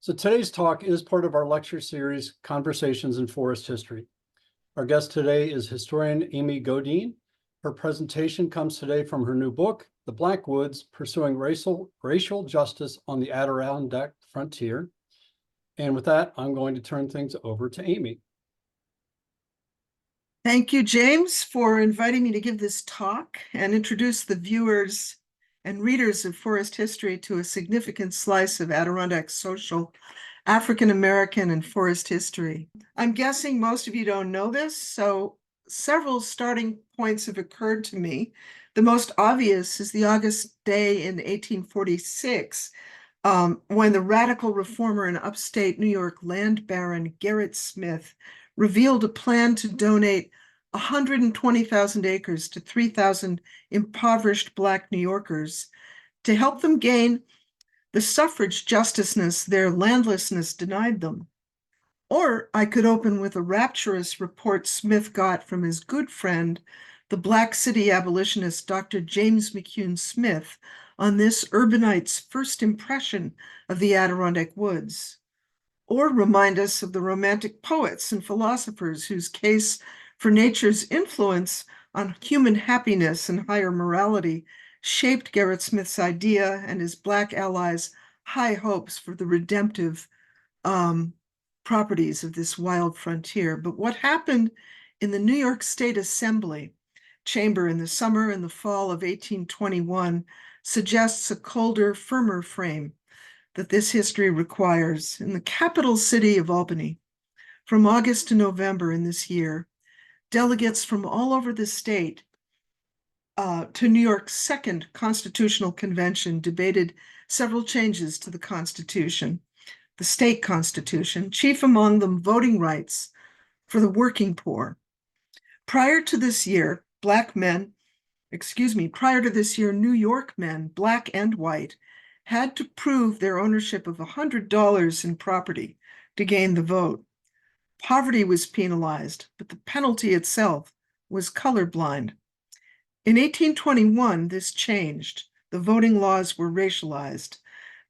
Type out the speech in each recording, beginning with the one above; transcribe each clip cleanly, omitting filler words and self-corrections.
So today's talk is part of our lecture series, Conversations in Forest History. Our guest today is historian Amy Godine. Her presentation comes today from her new book, The Black Woods: Pursuing Racial Justice on the Adirondack Frontier. And with that, I'm going to turn things over to Amy. Thank you, James, for inviting me to give this talk and introduce the viewers and readers of forest history to a significant slice of Adirondack social, African American, and forest history. I'm guessing most of you don't know this, so several starting points have occurred to me. The most obvious is the August day in 1846, when the radical reformer and upstate New York land baron Gerrit Smith revealed a plan to donate 120,000 acres to 3,000 impoverished Black New Yorkers to help them gain the suffrage justicness their landlessness denied them. Or I could open with a rapturous report Smith got from his good friend, the Black City abolitionist Dr. James McCune Smith, on this urbanite's first impression of the Adirondack woods. Or remind us of the Romantic poets and philosophers whose case for nature's influence on human happiness and higher morality shaped Gerrit Smith's idea and his Black allies' high hopes for the redemptive properties of this wild frontier. But what happened in the New York State Assembly chamber in the summer and the fall of 1821 suggests a colder, firmer frame that this history requires. In the capital city of Albany, from August to November in this year, delegates from all over the state to New York's second constitutional convention debated several changes to the Constitution, the state constitution, chief among them voting rights for the working poor. Prior to this year, New York men, Black and white, had to prove their ownership of $100 in property to gain the vote. Poverty was penalized, but the penalty itself was colorblind. In 1821, this changed. The voting laws were racialized.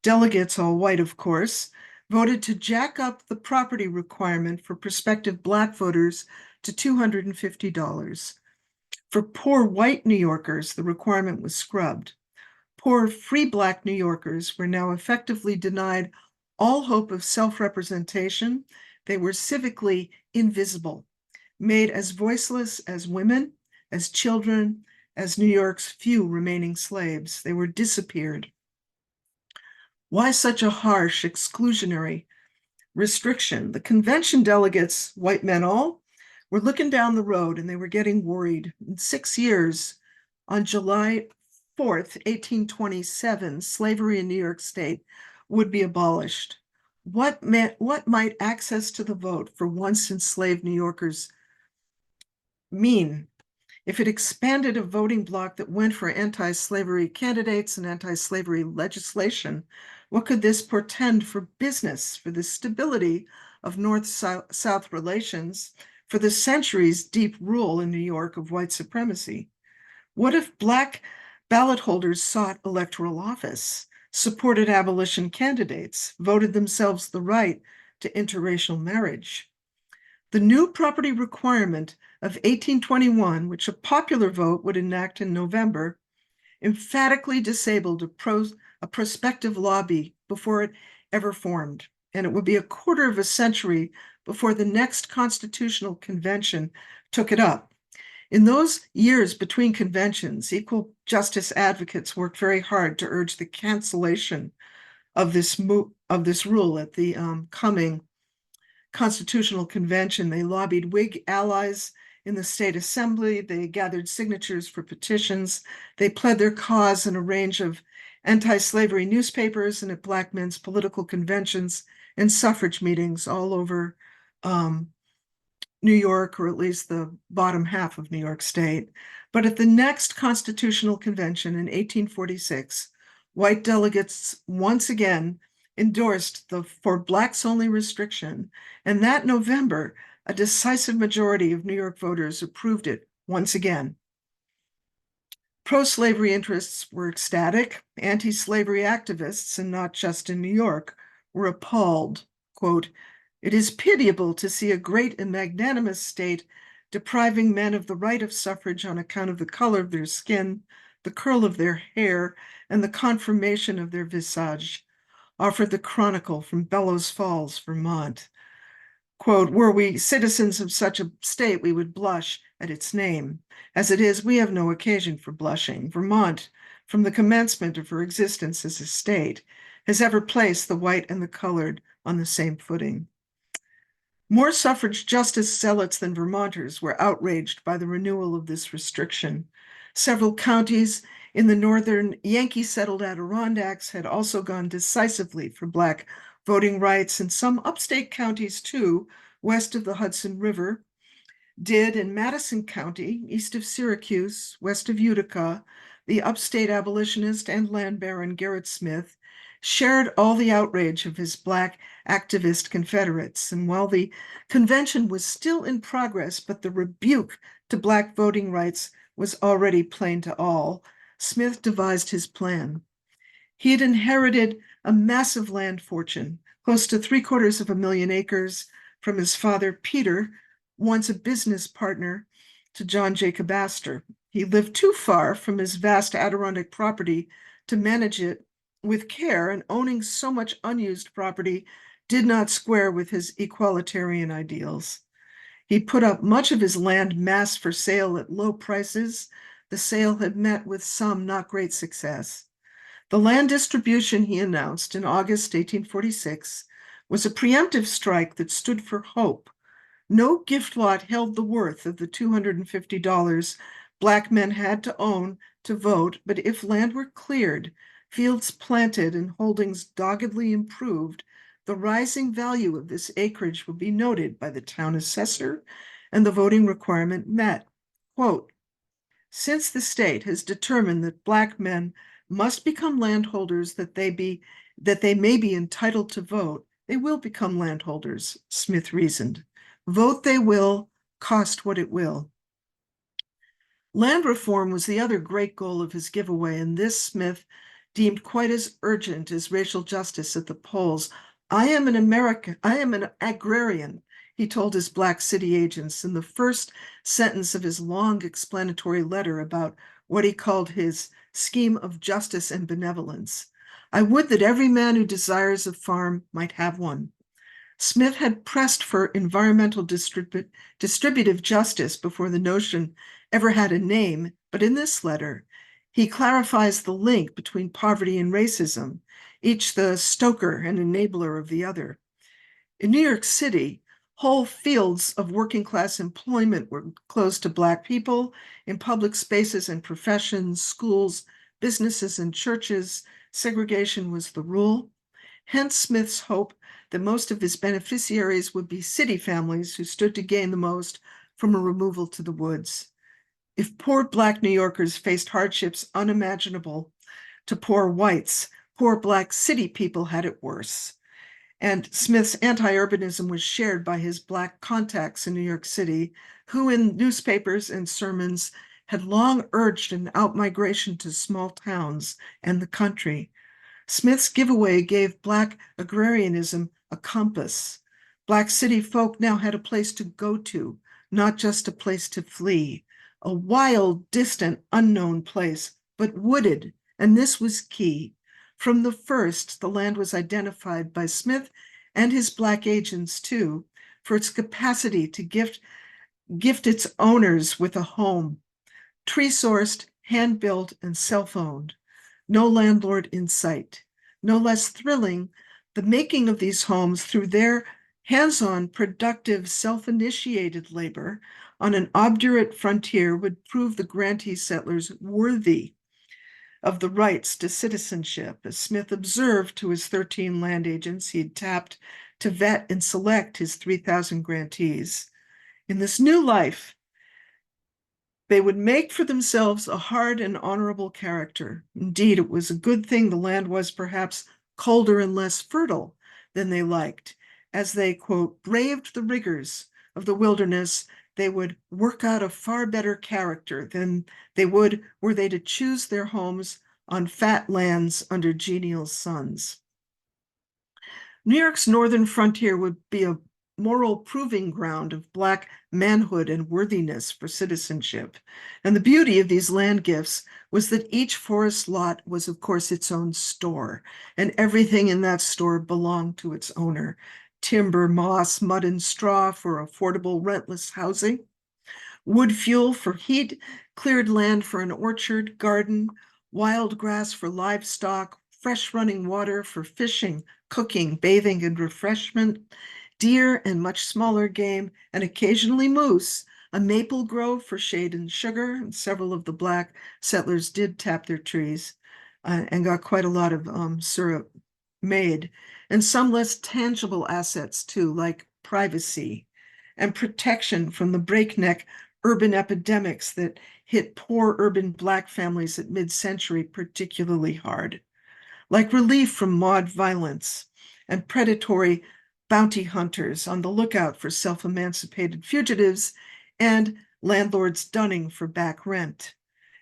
Delegates, all white of course, voted to jack up the property requirement for prospective Black voters to $250. For poor white New Yorkers, the requirement was scrubbed. Poor free Black New Yorkers were now effectively denied all hope of self-representation. They were civically invisible, made as voiceless as women, as children, as New York's few remaining slaves. They were disappeared. Why such a harsh, exclusionary restriction? The convention delegates, white men all, were looking down the road and they were getting worried. In 6 years, on July 4th, 1827, slavery in New York State would be abolished. What might access to the vote for once enslaved New Yorkers mean? If it expanded a voting bloc that went for anti-slavery candidates and anti-slavery legislation, what could this portend for business, for the stability of North-South relations, for the centuries' deep rule in New York of white supremacy? What if Black ballot holders sought electoral office, supported abolition candidates, voted themselves the right to interracial marriage? The new property requirement of 1821, which a popular vote would enact in November, emphatically disabled a prospective lobby before it ever formed, and it would be a quarter of a century before the next constitutional convention took it up. In those years between conventions, equal justice advocates worked very hard to urge the cancellation of this rule at the coming constitutional convention. They lobbied Whig allies in the state assembly. They gathered signatures for petitions. They pled their cause in a range of anti-slavery newspapers and at Black men's political conventions and suffrage meetings all over New York, or at least the bottom half of New York State. But at the next constitutional convention in 1846, white delegates once again endorsed the for Blacks only restriction, and that November, a decisive majority of New York voters approved it once again. Pro-slavery interests were ecstatic. Anti-slavery activists, and not just in New York, were appalled. Quote, "It is pitiable to see a great and magnanimous state depriving men of the right of suffrage on account of the color of their skin, the curl of their hair, and the conformation of their visage," offered the Chronicle from Bellows Falls, Vermont. Quote, "Were we citizens of such a state, we would blush at its name. As it is, we have no occasion for blushing. Vermont, from the commencement of her existence as a state, has ever placed the white and the colored on the same footing." More suffrage justice zealots than Vermonters were outraged by the renewal of this restriction. Several counties in the northern Yankee-settled Adirondacks had also gone decisively for Black voting rights, and some upstate counties, too, west of the Hudson River, did. In Madison County, east of Syracuse, west of Utica, the upstate abolitionist and land baron Gerrit Smith shared all the outrage of his Black activist Confederates. And while the convention was still in progress, but the rebuke to Black voting rights was already plain to all, Smith devised his plan. He had inherited a massive land fortune, close to 750,000 acres, from his father, Peter, once a business partner to John Jacob Astor. He lived too far from his vast Adirondack property to manage it with care, and owning so much unused property did not square with his equalitarian ideals. He put up much of his land mass for sale at low prices. The sale had met with some not great success. The land distribution he announced in August 1846 was a preemptive strike that stood for hope. No gift lot held the worth of the $250 Black men had to own to vote, but if land were cleared, fields planted, and holdings doggedly improved, the rising value of this acreage would be noted by the town assessor, and the voting requirement met. Quote, "Since the state has determined that Black men must become landholders that they may be entitled to vote, they will become landholders," Smith reasoned. "Vote they will, cost what it will." Land reform was the other great goal of his giveaway, and this Smith deemed quite as urgent as racial justice at the polls. I am an agrarian," he told his Black city agents in the first sentence of his long explanatory letter about what he called his scheme of justice and benevolence. "I would that every man who desires a farm might have one." Smith had pressed for environmental distributive justice before the notion ever had a name, but in this letter, he clarifies the link between poverty and racism, each the stoker and enabler of the other. In New York City, whole fields of working class employment were closed to Black people in public spaces and professions, schools, businesses, and churches. Segregation was the rule. Hence Smith's hope that most of his beneficiaries would be city families who stood to gain the most from a removal to the woods. If poor Black New Yorkers faced hardships unimaginable to poor whites, poor Black city people had it worse. And Smith's anti-urbanism was shared by his Black contacts in New York City, who in newspapers and sermons had long urged an outmigration to small towns and the country. Smith's giveaway gave Black agrarianism a compass. Black city folk now had a place to go to, not just a place to flee. A wild, distant, unknown place, but wooded, and this was key. From the first, the land was identified by Smith and his Black agents, too, for its capacity to gift its owners with a home. Tree-sourced, hand-built, and self-owned. No landlord in sight. No less thrilling, the making of these homes through their hands-on, productive, self-initiated labor on an obdurate frontier would prove the grantee settlers worthy of the rights to citizenship. As Smith observed to his 13 land agents he had tapped to vet and select his 3,000 grantees. In this new life, they would make for themselves a hard and honorable character. Indeed, it was a good thing the land was perhaps colder and less fertile than they liked. As they, quote, "braved the rigors of the wilderness, they would work out a far better character than they would were they to choose their homes on fat lands under genial suns." New York's northern frontier would be a moral proving ground of Black manhood and worthiness for citizenship. And the beauty of these land gifts was that each forest lot was, of course, its own store, and everything in that store belonged to its owner. Timber, moss, mud, and straw for affordable rentless housing, wood fuel for heat, cleared land for an orchard, garden, wild grass for livestock, fresh running water for fishing, cooking, bathing, and refreshment, deer and much smaller game, and occasionally moose, a maple grove for shade and sugar. And several of the Black settlers did tap their trees and got quite a lot of syrup made, and some less tangible assets too, like privacy and protection from the breakneck urban epidemics that hit poor urban Black families at mid-century particularly hard, like relief from mob violence and predatory bounty hunters on the lookout for self-emancipated fugitives and landlords dunning for back rent.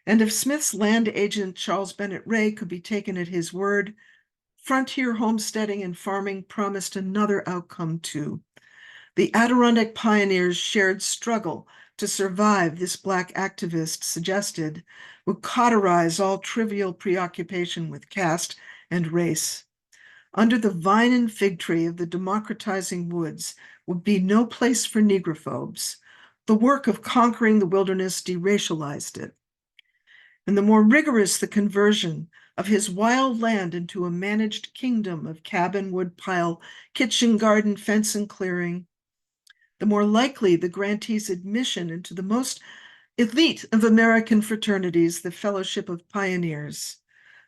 And if Smith's land agent Charles Bennett Ray could be taken at his word, frontier homesteading and farming promised another outcome too. The Adirondack pioneers' shared struggle to survive, this Black activist suggested, would cauterize all trivial preoccupation with caste and race. Under the vine and fig tree of the democratizing woods would be no place for negrophobes. The work of conquering the wilderness deracialized it. And the more rigorous the conversion of his wild land into a managed kingdom of cabin, woodpile, kitchen, garden, fence, and clearing, the more likely the grantee's admission into the most elite of American fraternities, the Fellowship of Pioneers.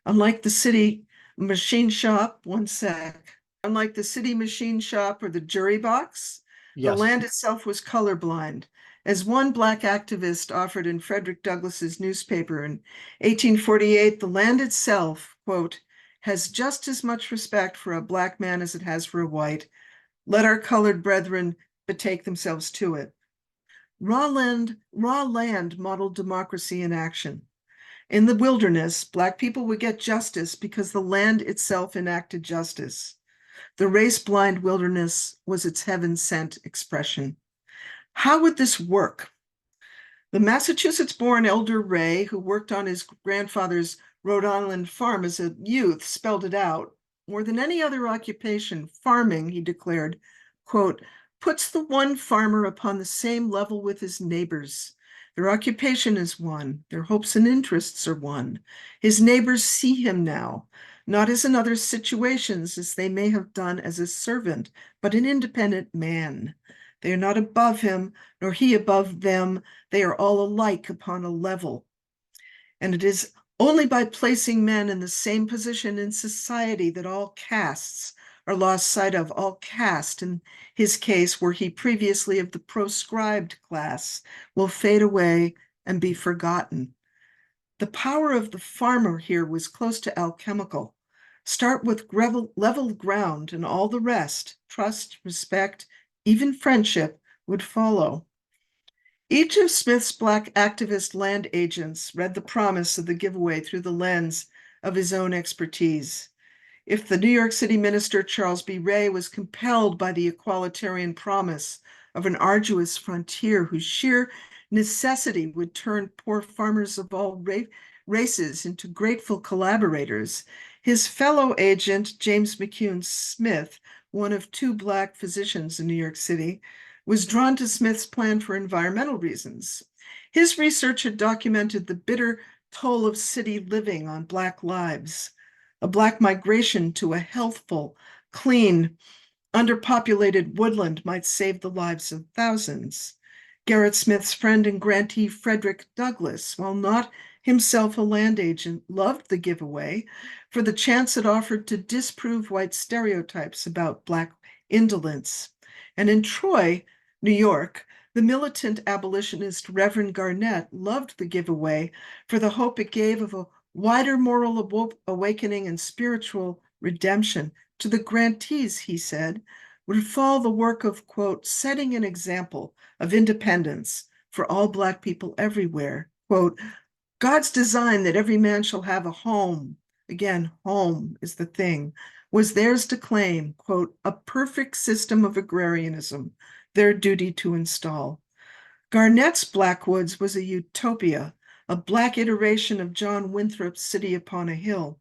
Unlike the city machine shop, unlike the city machine shop or the jury box, the Yes. land itself was colorblind. As one Black activist offered in Frederick Douglass's newspaper in 1848, the land itself, quote, has just as much respect for a Black man as it has for a white. Let our colored brethren betake themselves to it. Raw land modeled democracy in action. In the wilderness, Black people would get justice because the land itself enacted justice. The race-blind wilderness was its heaven-sent expression. How would this work? The Massachusetts-born Elder Ray, who worked on his grandfather's Rhode Island farm as a youth, spelled it out. More than any other occupation, farming, he declared, quote, puts the one farmer upon the same level with his neighbors. Their occupation is one. Their hopes and interests are one. His neighbors see him now, not as in other situations as they may have done as a servant, but an independent man. They are not above him, nor he above them. They are all alike upon a level. And it is only by placing men in the same position in society that all castes are lost sight of. All caste, in his case, were he previously of the proscribed class, will fade away and be forgotten. The power of the farmer here was close to alchemical. Start with level ground, and all the rest, trust, respect, even friendship, would follow. Each of Smith's Black activist land agents read the promise of the giveaway through the lens of his own expertise. If the New York City minister, Charles B. Ray, was compelled by the equalitarian promise of an arduous frontier whose sheer necessity would turn poor farmers of all races into grateful collaborators, his fellow agent, James McCune Smith, one of two Black physicians in New York City, was drawn to Smith's plan for environmental reasons. His research had documented the bitter toll of city living on Black lives. A Black migration to a healthful, clean, underpopulated woodland might save the lives of thousands. Gerrit Smith's friend and grantee Frederick Douglass, while not himself a land agent, loved the giveaway for the chance it offered to disprove white stereotypes about Black indolence. And in Troy, New York, the militant abolitionist Reverend Garnett loved the giveaway for the hope it gave of a wider moral awakening and spiritual redemption. To the grantees, he said, would fall the work of, quote, setting an example of independence for all Black people everywhere. Quote, God's design that every man shall have a home. Again, home is the thing. was theirs to claim, quote, a perfect system of agrarianism, their duty to install. Garnett's Blackwoods was a utopia, a black iteration of John Winthrop's City Upon a Hill,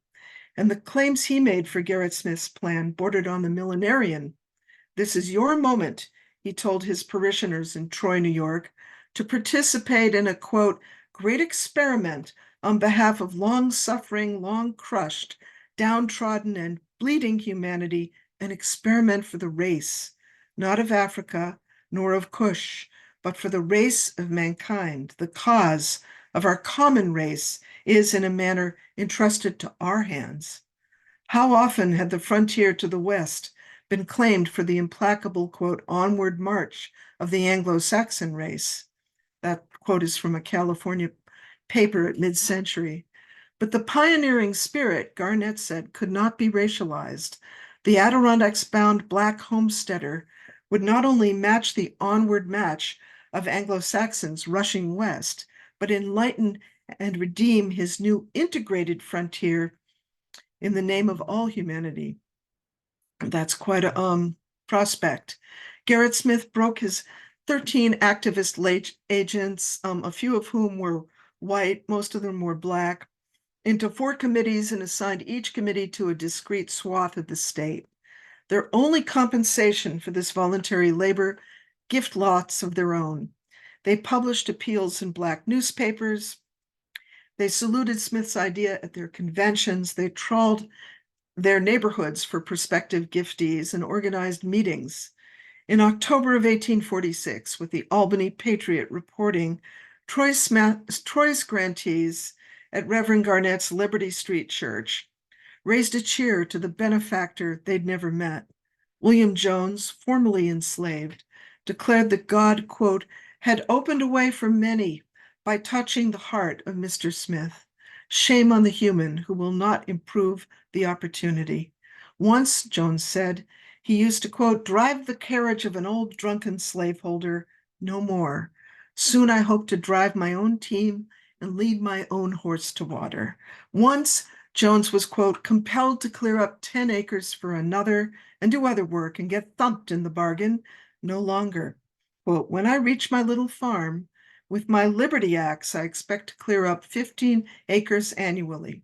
and the claims he made for Gerrit Smith's plan bordered on the millenarian. This is your moment, he told his parishioners in Troy, New York, to participate in a, quote, great experiment on behalf of long-suffering, long-crushed, downtrodden, and bleeding humanity, an experiment for the race, not of Africa, nor of Kush, but for the race of mankind. The cause of our common race is, in a manner, entrusted to our hands. How often had the frontier to the west been claimed for the implacable, quote, onward march of the Anglo-Saxon race? That quote is from a California paper at mid-century. But the pioneering spirit, Garnett said, could not be racialized. The Adirondacks-bound black homesteader would not only match the onward march of Anglo-Saxons rushing west, but enlighten and redeem his new integrated frontier in the name of all humanity. That's quite a prospect. Gerrit Smith broke his 13 activist agents, a few of whom were white, most of them were black, into 4 committees and assigned each committee to a discrete swath of the state. Their only compensation for this voluntary labor, gift lots of their own. They published appeals in black newspapers. They saluted Smith's idea at their conventions. They trawled their neighborhoods for prospective giftees and organized meetings. In October of 1846, with the Albany Patriot reporting, Troy's grantees at Reverend Garnett's Liberty Street Church raised a cheer to the benefactor they'd never met. William Jones, formerly enslaved, declared that God, quote, had opened a way for many by touching the heart of Mr. Smith. Shame on the human who will not improve the opportunity. Once, Jones said, he used to, quote, drive the carriage of an old drunken slaveholder, no more. Soon I hope to drive my own team and lead my own horse to water. Once, Jones was, quote, compelled to clear up 10 acres for another and do other work and get thumped in the bargain. No longer. Quote, when I reach my little farm, with my Liberty Axe, I expect to clear up 15 acres annually.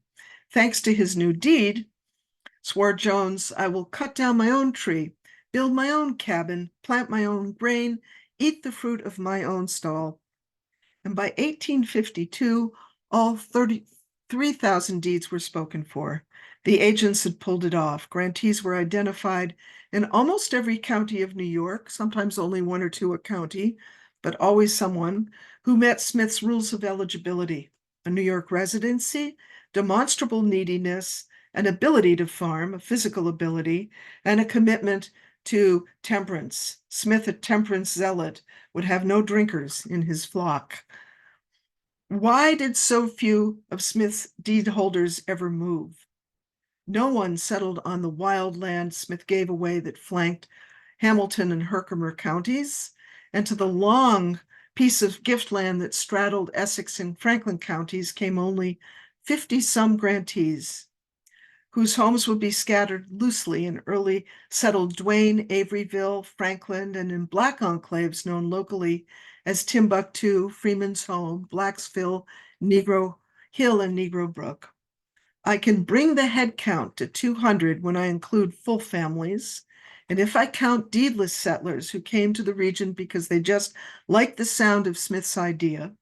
Thanks to his new deed, swore Jones, I will cut down my own tree, build my own cabin, plant my own grain, eat the fruit of my own stall. And by 1852, all 33,000 deeds were spoken for. The agents had pulled it off. Grantees were identified in almost every county of New York, sometimes only 1 or 2 a county, but always someone who met Smith's rules of eligibility: a New York residency, demonstrable neediness, an ability to farm, a physical ability, and a commitment to temperance. Smith, a temperance zealot, would have no drinkers in his flock. Why did so few of Smith's deed holders ever move? No one settled on the wild land Smith gave away that flanked Hamilton and Herkimer counties, and to the long piece of gift land that straddled Essex and Franklin counties came only 50-some grantees, whose homes would be scattered loosely in early settled Duane, Averyville, Franklin, and in black enclaves known locally as Timbuctoo, Freemen's Home, Blacksville, Negro Hill, and Negro Brook. I can bring the head count to 200 when I include full families. And if I count deedless settlers who came to the region because they just liked the sound of Smith's idea,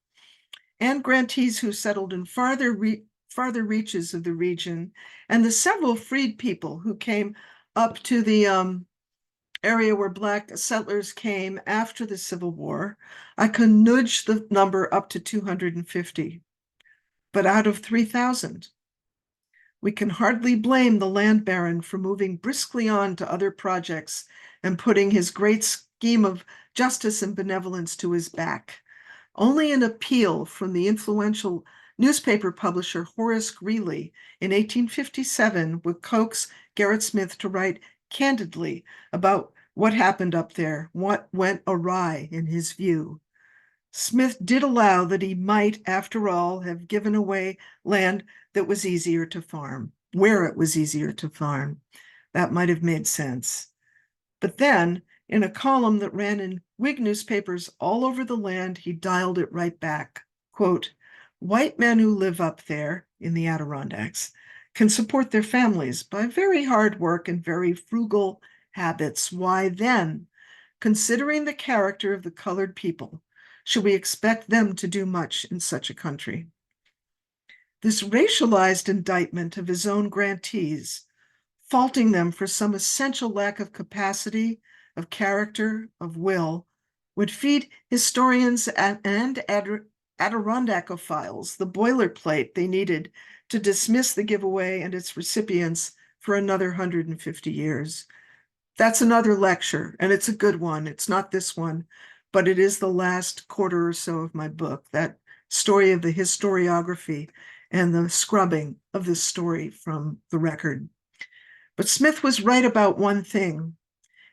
and grantees who settled in farther reaches of the region, and the several freed people who came up to the area where black settlers came after the Civil War, I can nudge the number up to 250. But out of 3,000, we can hardly blame the land baron for moving briskly on to other projects and putting his great scheme of justice and benevolence to his back. Only an appeal from the influential newspaper publisher Horace Greeley in 1857 would coax Gerrit Smith to write candidly about what happened up there, what went awry in his view. Smith did allow that he might, after all, have given away land that was easier to farm, where it was easier to farm. that might have made sense. But then, in a column that ran in Whig newspapers all over the land, he dialed it right back. Quote, "White men who live up there in the Adirondacks can support their families by very hard work and very frugal habits. Why then, considering the character of the colored people, should we expect them to do much in such a country?" This racialized indictment of his own grantees, faulting them for some essential lack of capacity, of character, of will, would feed historians and Adirondacophiles the boilerplate they needed to dismiss the giveaway and its recipients for another 150 years. That's another lecture, and it's a good one. It's not this one, but it is the last quarter or so of my book, that story of the historiography and the scrubbing of this story from the record. But Smith was right about one thing.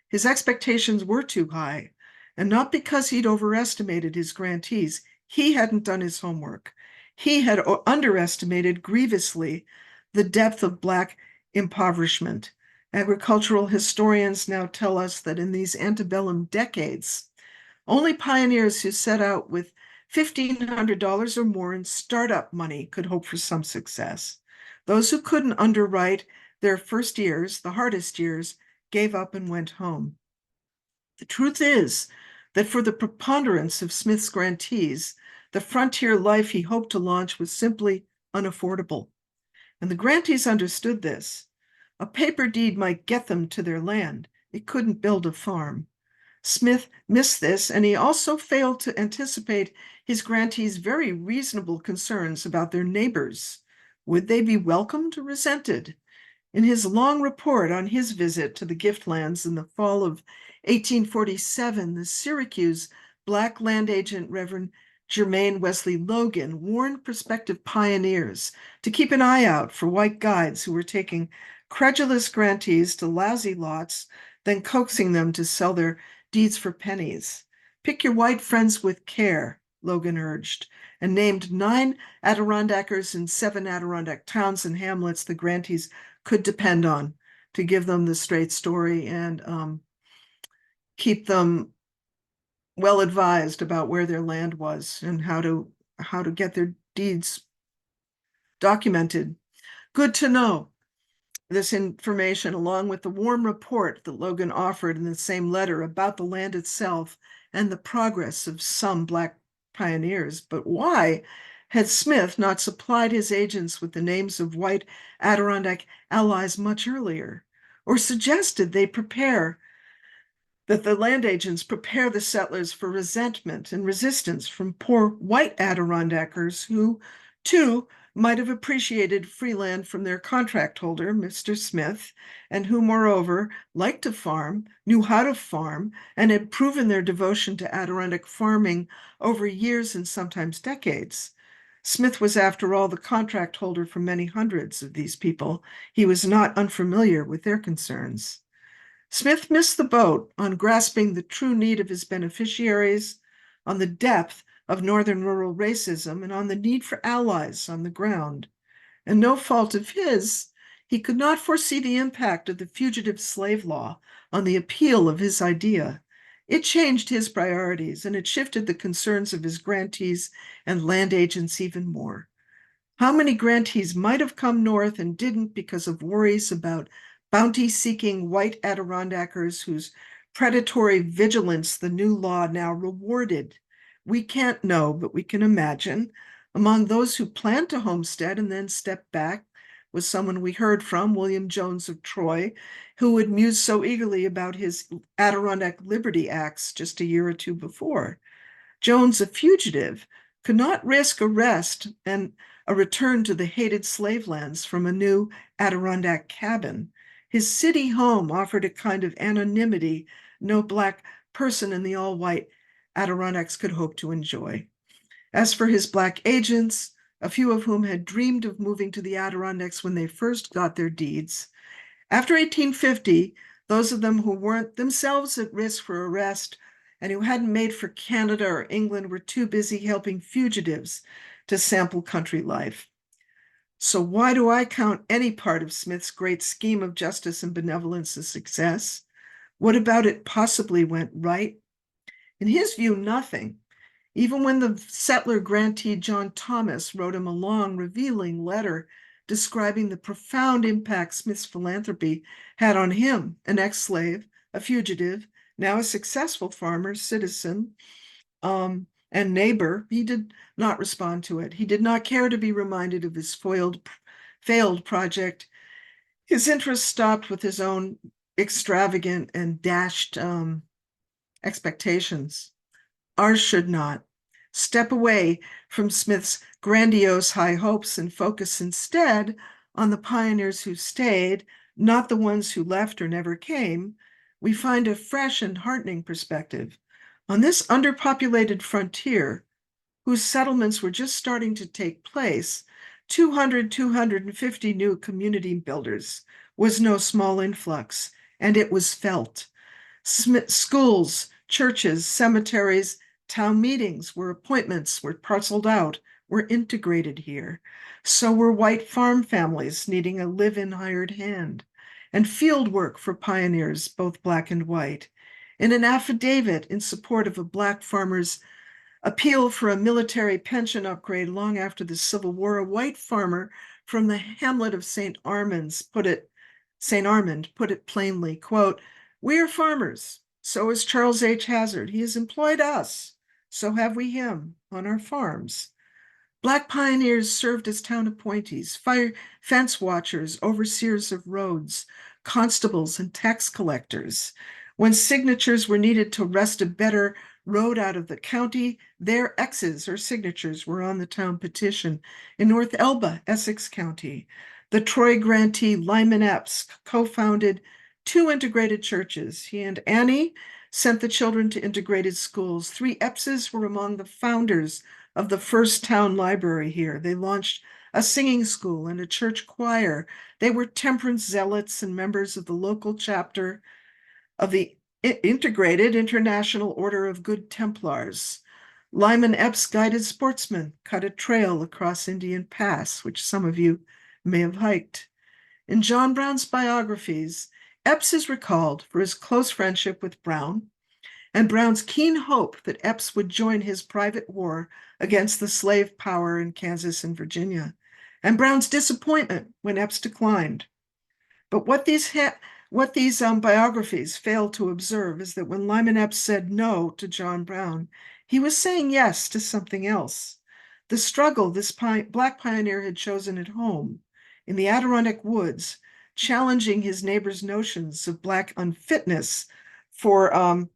His expectations were too high, and not because he'd overestimated his grantees. He hadn't done his homework. He had underestimated grievously the depth of Black impoverishment. Agricultural historians now tell us that in these antebellum decades, only pioneers who set out with $1,500 or more in startup money could hope for some success. Those who couldn't underwrite their first years, the hardest years, gave up and went home. The truth is that for the preponderance of Smith's grantees, the frontier life he hoped to launch was simply unaffordable. And the grantees understood this. A paper deed might get them to their land. It couldn't build a farm. Smith missed this, and he also failed to anticipate his grantees' very reasonable concerns about their neighbors. Would they be welcomed or resented? In his long report on his visit to the Giftlands in the fall of 1847, the Syracuse Black land agent Reverend Germain Wesley Logan warned prospective pioneers to keep an eye out for white guides who were taking credulous grantees to lousy lots, then coaxing them to sell their deeds for pennies. "Pick your white friends with care," Logan urged, and named 9 Adirondackers in 7 Adirondack towns and hamlets the grantees could depend on to give them the straight story and keep them well advised about where their land was and how to get their deeds documented. Good to know. This information, along with the warm report that Logan offered in the same letter about the land itself and the progress of some Black pioneers. But why had Smith not supplied his agents with the names of white Adirondack allies much earlier, or suggested that the land agents prepare the settlers for resentment and resistance from poor white Adirondackers who, too, might have appreciated free land from their contract holder, Mr. Smith, and who, moreover, liked to farm, knew how to farm, and had proven their devotion to Adirondack farming over years and sometimes decades. Smith was, after all, the contract holder for many hundreds of these people. He was not unfamiliar with their concerns. Smith missed the boat on grasping the true need of his beneficiaries, on the depth of northern rural racism, and on the need for allies on the ground. And no fault of his, he could not foresee the impact of the fugitive slave law on the appeal of his idea. It changed his priorities, and it shifted the concerns of his grantees and land agents even more. How many grantees might have come north and didn't because of worries about bounty-seeking white Adirondackers whose predatory vigilance the new law now rewarded? We can't know, but we can imagine. Among those who planned to homestead and then stepped back was someone we heard from, William Jones of Troy, who had mused so eagerly about his Adirondack Liberty Acts just a year or two before. Jones, a fugitive, could not risk arrest and a return to the hated slave lands from a new Adirondack cabin. His city home offered a kind of anonymity no Black person in the all-white Adirondacks could hope to enjoy. As for his Black agents, a few of whom had dreamed of moving to the Adirondacks when they first got their deeds, after 1850, those of them who weren't themselves at risk for arrest and who hadn't made for Canada or England were too busy helping fugitives to sample country life. So why do I count any part of Smith's great scheme of justice and benevolence a success? What about it possibly went right? In his view, nothing. Even when the settler grantee John Thomas wrote him a long, revealing letter describing the profound impact Smith's philanthropy had on him, an ex-slave, a fugitive, now a successful farmer, citizen, and neighbor, he did not respond to it. He did not care to be reminded of his failed project. His interest stopped with his own extravagant and dashed expectations. Ours should not. Step away from Smith's grandiose high hopes and focus instead on the pioneers who stayed, not the ones who left or never came. We find a fresh and heartening perspective. On this underpopulated frontier, whose settlements were just starting to take place, 250 new community builders was no small influx, and it was felt. Schools, churches, cemeteries, town meetings where appointments were parceled out were integrated here. So were white farm families needing a live-in hired hand, and field work for pioneers, both black and white. In an affidavit in support of a black farmer's appeal for a military pension upgrade long after the Civil War, a white farmer from the hamlet of St. Armand put it plainly, quote, "We are farmers. So is Charles H. Hazard. He has employed us. So have we him on our farms." Black pioneers served as town appointees, fence watchers, overseers of roads, constables, and tax collectors. When signatures were needed to wrest a better road out of the county, their X's or signatures were on the town petition. In North Elba, Essex County, the Troy grantee Lyman Epps co-founded 2 integrated churches. He and Annie sent the children to integrated schools. 3 Eppses were among the founders of the first town library here. They launched a singing school and a church choir. They were temperance zealots and members of the local chapter of the Integrated International Order of Good Templars. Lyman Epps guided sportsmen, cut a trail across Indian Pass, which some of you may have hiked. In John Brown's biographies, Epps is recalled for his close friendship with Brown and Brown's keen hope that Epps would join his private war against the slave power in Kansas and Virginia, and Brown's disappointment when Epps declined. But what these biographies fail to observe is that when Lyman Epps said no to John Brown, he was saying yes to something else. The struggle this black pioneer had chosen at home in the Adirondack woods, challenging his neighbor's notions of black unfitness for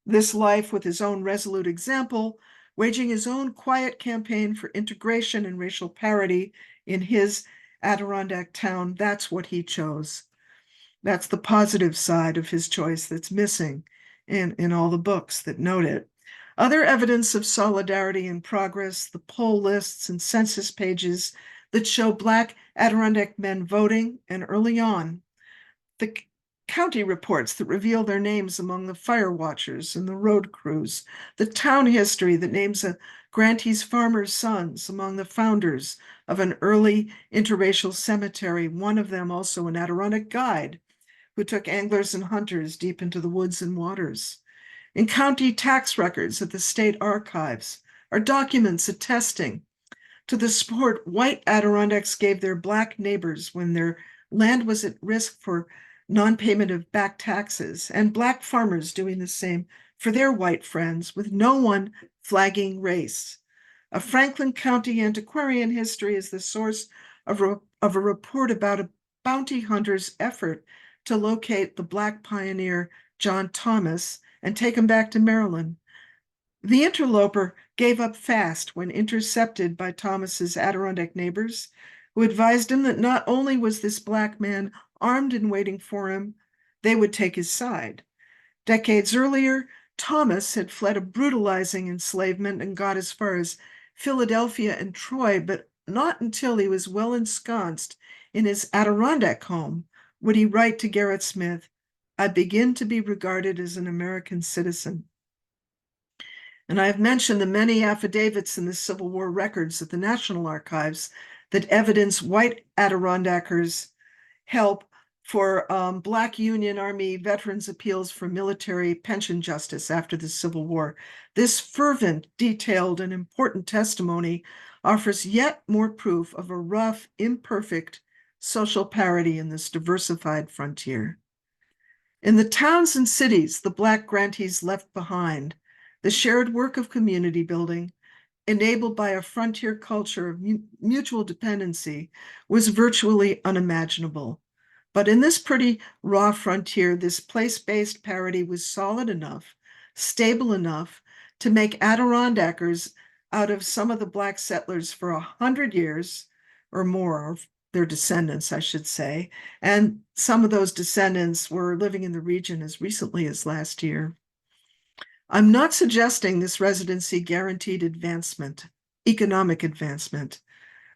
this life with his own resolute example, waging his own quiet campaign for integration and racial parity in his Adirondack town. That's what he chose. That's the positive side of his choice that's missing in all the books that note it. Other evidence of solidarity and progress, the poll lists and census pages that show Black Adirondack men voting, and early on, the county reports that reveal their names among the fire watchers and the road crews, the town history that names a grantee's farmer's sons among the founders of an early interracial cemetery, one of them also an Adirondack guide who took anglers and hunters deep into the woods and waters. In county tax records at the state archives are documents attesting to the support white Adirondacks gave their black neighbors when their land was at risk for non-payment of back taxes, and black farmers doing the same for their white friends, with no one flagging race. A Franklin County antiquarian history is the source of a report about a bounty hunter's effort to locate the black pioneer John Thomas and take him back to Maryland. The interloper gave up fast when intercepted by Thomas's Adirondack neighbors, who advised him that not only was this black man armed and waiting for him, they would take his side. Decades earlier, Thomas had fled a brutalizing enslavement and got as far as Philadelphia and Troy, but not until he was well ensconced in his Adirondack home would he write to Gerrit Smith, "I begin to be regarded as an American citizen." And I have mentioned the many affidavits in the Civil War records at the National Archives that evidence white Adirondackers' help for Black Union Army veterans' appeals for military pension justice after the Civil War. This fervent, detailed, and important testimony offers yet more proof of a rough, imperfect social parity in this diversified frontier. In the towns and cities the Black grantees left behind, the shared work of community building, enabled by a frontier culture of mutual dependency, was virtually unimaginable. But in this pretty raw frontier, this place-based parity was solid enough, stable enough to make Adirondackers out of some of the Black settlers for 100 years or more, their descendants, I should say, and some of those descendants were living in the region as recently as last year. I'm not suggesting this residency guaranteed advancement, economic advancement.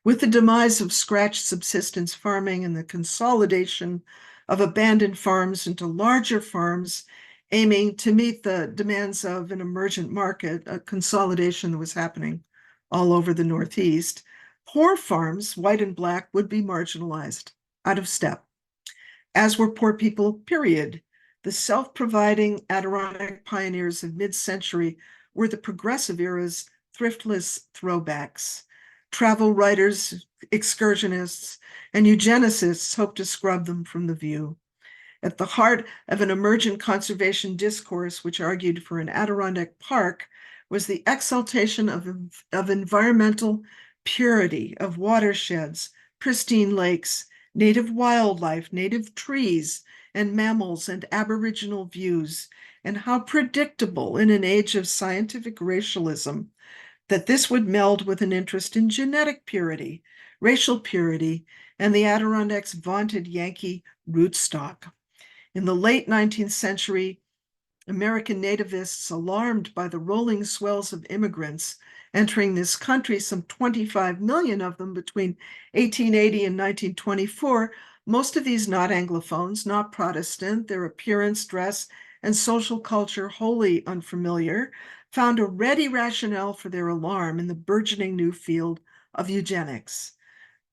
With the demise of scratch subsistence farming and the consolidation of abandoned farms into larger farms aiming to meet the demands of an emergent market, a consolidation that was happening all over the Northeast, poor farms, white and Black, would be marginalized, out of step, as were poor people, period. The self-providing Adirondack pioneers of mid-century were the progressive era's thriftless throwbacks. Travel writers, excursionists, and eugenicists hope to scrub them from the view. At the heart of an emergent conservation discourse which argued for an Adirondack park was the exaltation of environmental purity, of watersheds, pristine lakes, native wildlife, native trees, and mammals and aboriginal views, and how predictable in an age of scientific racialism that this would meld with an interest in genetic purity, racial purity, and the Adirondacks' vaunted Yankee rootstock. In the late 19th century, American nativists, alarmed by the rolling swells of immigrants entering this country, some 25 million of them between 1880 and 1924, most of these not Anglophones, not Protestant, their appearance, dress, and social culture wholly unfamiliar, found a ready rationale for their alarm in the burgeoning new field of eugenics.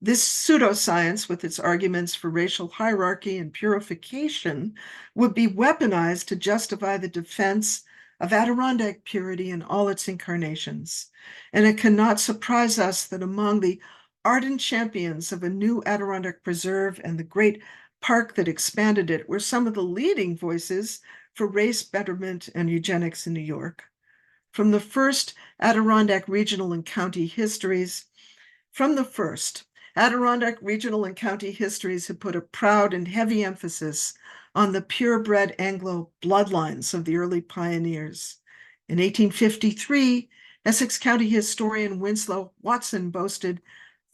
This pseudoscience, with its arguments for racial hierarchy and purification, would be weaponized to justify the defense of Adirondack purity in all its incarnations. And it cannot surprise us that among the ardent champions of a new Adirondack preserve and the great park that expanded it were some of the leading voices for race betterment and eugenics in New York. From the first, Adirondack regional and county histories have put a proud and heavy emphasis on the purebred Anglo bloodlines of the early pioneers. In 1853, Essex County historian Winslow Watson boasted,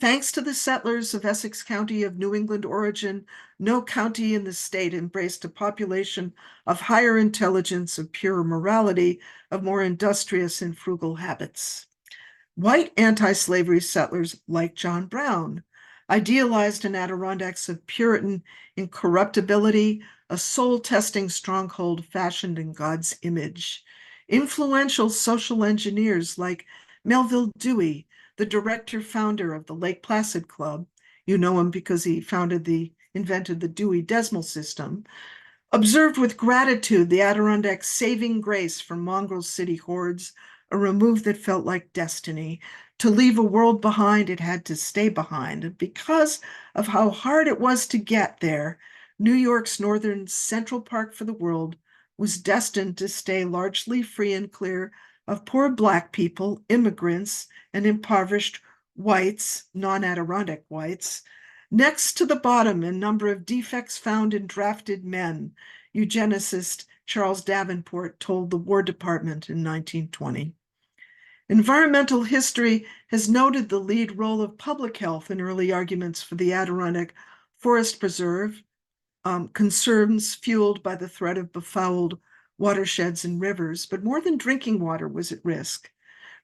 "Thanks to the settlers of Essex County of New England origin, no county in the state embraced a population of higher intelligence, of purer morality, of more industrious and frugal habits." White anti-slavery settlers like John Brown idealized an Adirondacks of Puritan incorruptibility, a soul-testing stronghold fashioned in God's image. Influential social engineers like Melville Dewey, the director-founder of the Lake Placid Club, you know him because he invented the Dewey Decimal System, observed with gratitude the Adirondack saving grace from mongrel city hordes, a remove that felt like destiny. To leave a world behind, it had to stay behind. And because of how hard it was to get there, New York's northern Central Park for the world was destined to stay largely free and clear of poor Black people, immigrants, and impoverished whites, non-Adirondack whites. Next to the bottom in number of defects found in drafted men, eugenicist Charles Davenport told the War Department in 1920. Environmental history has noted the lead role of public health in early arguments for the Adirondack Forest Preserve, concerns fueled by the threat of befouled watersheds and rivers, but more than drinking water was at risk.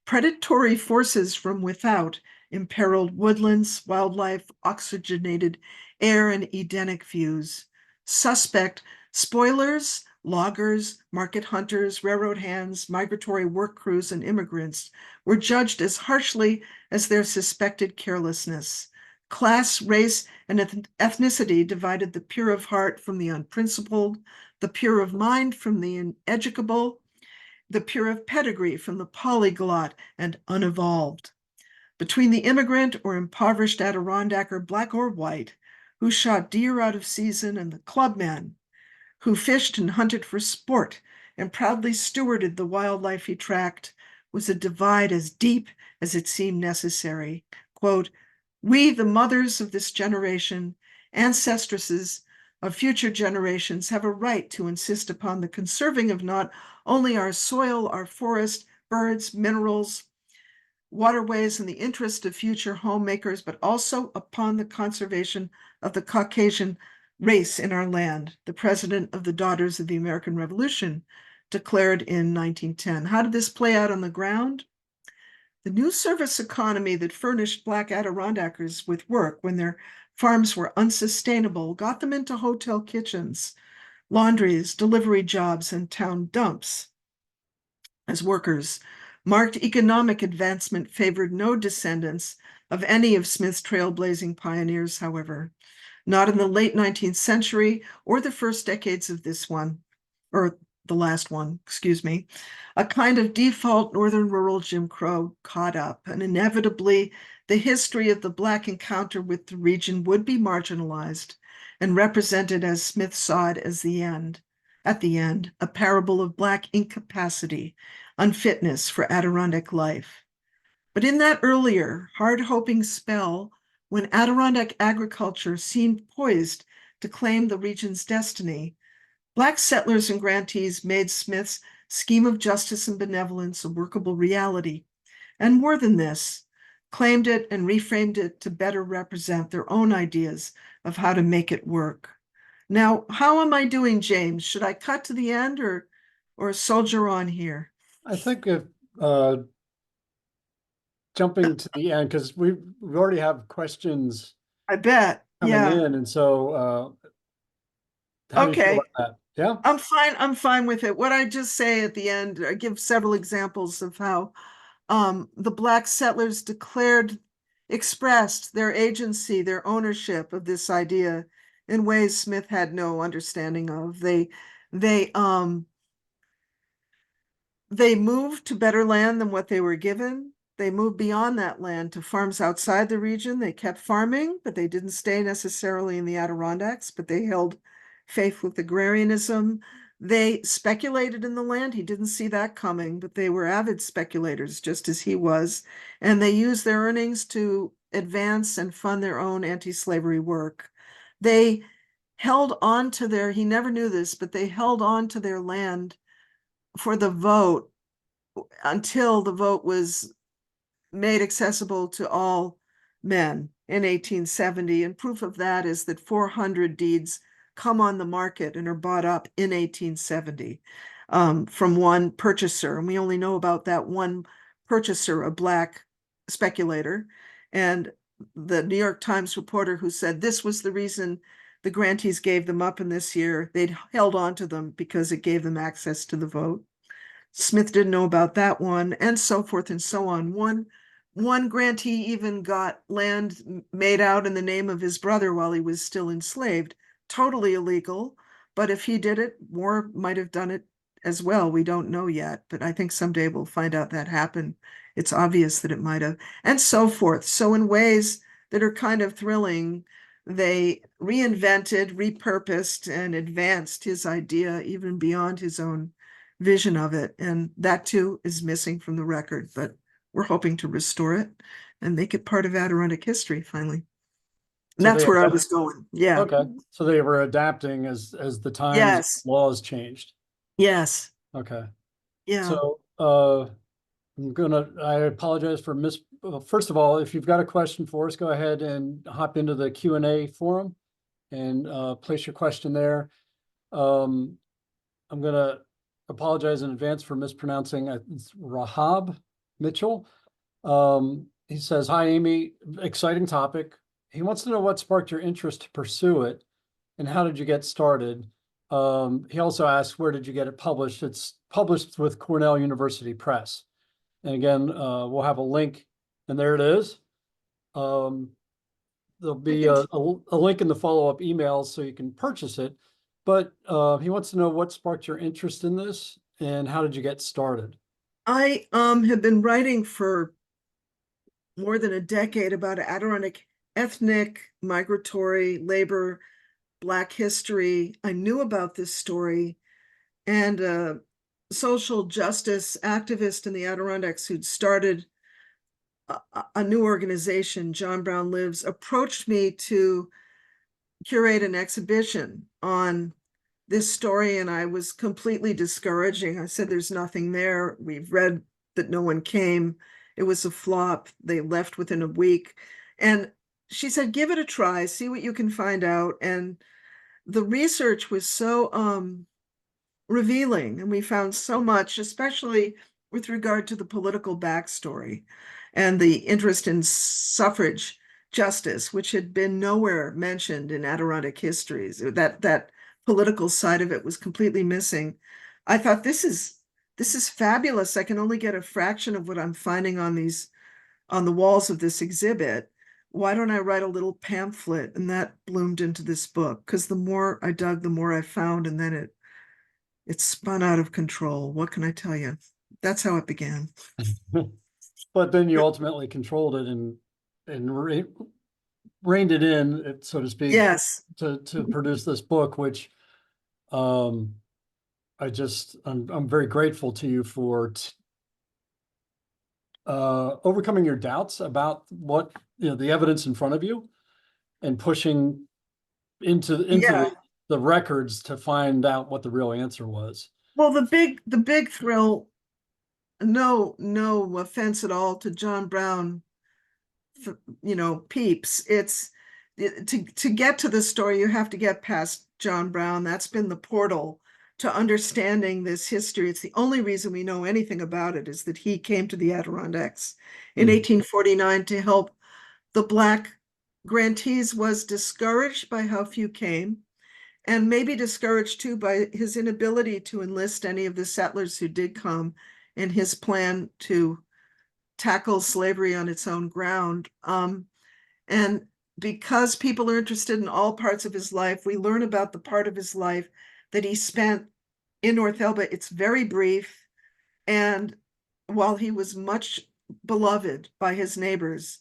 Predatory forces from without imperiled woodlands, wildlife, oxygenated air, and Edenic views. Suspect spoilers, loggers, market hunters, railroad hands, migratory work crews, and immigrants were judged as harshly as their suspected carelessness. Class, race, and ethnicity divided the pure of heart from the unprincipled, the pure of mind from the ineducable, the pure of pedigree from the polyglot and unevolved. Between the immigrant or impoverished Adirondacker, black or white, who shot deer out of season, and the clubman who fished and hunted for sport and proudly stewarded the wildlife he tracked, was a divide as deep as it seemed necessary. Quote, "We, the mothers of this generation, ancestresses of future generations, have a right to insist upon the conserving of not only our soil, our forest, birds, minerals, waterways in the interest of future homemakers, but also upon the conservation of the Caucasian race in our land," the president of the Daughters of the American Revolution declared in 1910. How did this play out on the ground? The new service economy that furnished Black Adirondackers with work when their farms were unsustainable got them into hotel kitchens, laundries, delivery jobs, and town dumps as workers. Marked economic advancement favored no descendants of any of Smith's trailblazing pioneers, however, not in the late 19th century or the first decades of this one, or the last one, excuse me. A kind of default northern rural Jim Crow caught up, and inevitably the history of the Black encounter with the region would be marginalized and represented as Smith saw it as at the end, a parable of Black incapacity, unfitness for Adirondack life. But in that earlier, hard-hoping spell, when Adirondack agriculture seemed poised to claim the region's destiny, Black settlers and grantees made Smith's scheme of justice and benevolence a workable reality, and more than this, claimed it and reframed it to better represent their own ideas of how to make it work. Now, how am I doing, James? Should I cut to the end or soldier on here? I think if jumping to the end, because we already have questions I bet. coming Yeah. in, and so how do you feel Okay. about that? Yeah. I'm fine with it. What I just say at the end, I give several examples of how the Black settlers expressed their agency, their ownership of this idea in ways Smith had no understanding of. They moved to better land than what they were given. They moved beyond that land to farms outside the region. They kept farming, but they didn't stay necessarily in the Adirondacks, but they held faith with agrarianism. They speculated in the land. He didn't see that coming, but they were avid speculators, just as he was. And they used their earnings to advance and fund their own anti-slavery work. They held on to he never knew this, but they held on to their land for the vote until the vote was made accessible to all men in 1870. And proof of that is that 400 deeds come on the market and are bought up in 1870 from one purchaser. And we only know about that one purchaser, a Black speculator. And the New York Times reporter who said this was the reason the grantees gave them up in this year. They'd held on to them because it gave them access to the vote. Smith didn't know about that one, and so forth and so on. One grantee even got land made out in the name of his brother while he was still enslaved. Totally illegal, but if he did it, Moore might have done it as well. We don't know yet, but I think someday we'll find out that happened. It's obvious that it might have, and so forth. So in ways that are kind of thrilling, they reinvented, repurposed, and advanced his idea even beyond his own vision of it. And that too is missing from the record, but we're hoping to restore it and make it part of Adirondack history finally. And So that's where I was going. Yeah. Okay. So they were adapting as the times Yes. laws changed. Yes. Okay. Yeah. So I apologize for first of all, if you've got a question for us, go ahead and hop into the Q&A forum and place your question there. I'm gonna apologize in advance for mispronouncing it's Rahab Mitchell. He says, "Hi, Amy, exciting topic." He wants to know what sparked your interest to pursue it and how did you get started? He also asks, where did you get it published? It's published with Cornell University Press. And again, we'll have a link, and there it is. The there'll be a link in the follow-up email so you can purchase it. But he wants to know what sparked your interest in this and how did you get started? I have been writing for more than a decade about Adirondack ethnic, migratory, labor, Black history. I knew about this story, and a social justice activist in the Adirondacks who'd started a new organization, John Brown Lives, approached me to curate an exhibition on this story, and I was completely discouraging. I said, there's nothing there. We've read that no one came. It was a flop. They left within a week. And she said, give it a try, see what you can find out. And the research was so revealing, and we found so much, especially with regard to the political backstory and the interest in suffrage justice, which had been nowhere mentioned in Adirondack histories. That political side of it was completely missing. I thought, this is fabulous. I can only get a fraction of what I'm finding on the walls of this exhibit. Why don't I write a little pamphlet? And that bloomed into this book, because the more I dug, the more I found, and then it spun out of control. What can I tell you? That's how it began. But then you ultimately controlled it and reined it in, so to speak, Yes. to produce this book, which I'm very grateful to you for overcoming your doubts about what, the evidence in front of you and pushing into Yeah. the records to find out what the real answer was. Well, the big thrill, no offense at all to John Brown, peeps. It's to get to the story, you have to get past John Brown. That's been the portal to understanding this history. It's the only reason we know anything about it, is that he came to the Adirondacks in 1849 to help the Black grantees, was discouraged by how few came, and maybe discouraged too by his inability to enlist any of the settlers who did come, in his plan to tackle slavery on its own ground. And because people are interested in all parts of his life, we learn about the part of his life that he spent in North Elba. It's very brief. And while he was much beloved by his neighbors,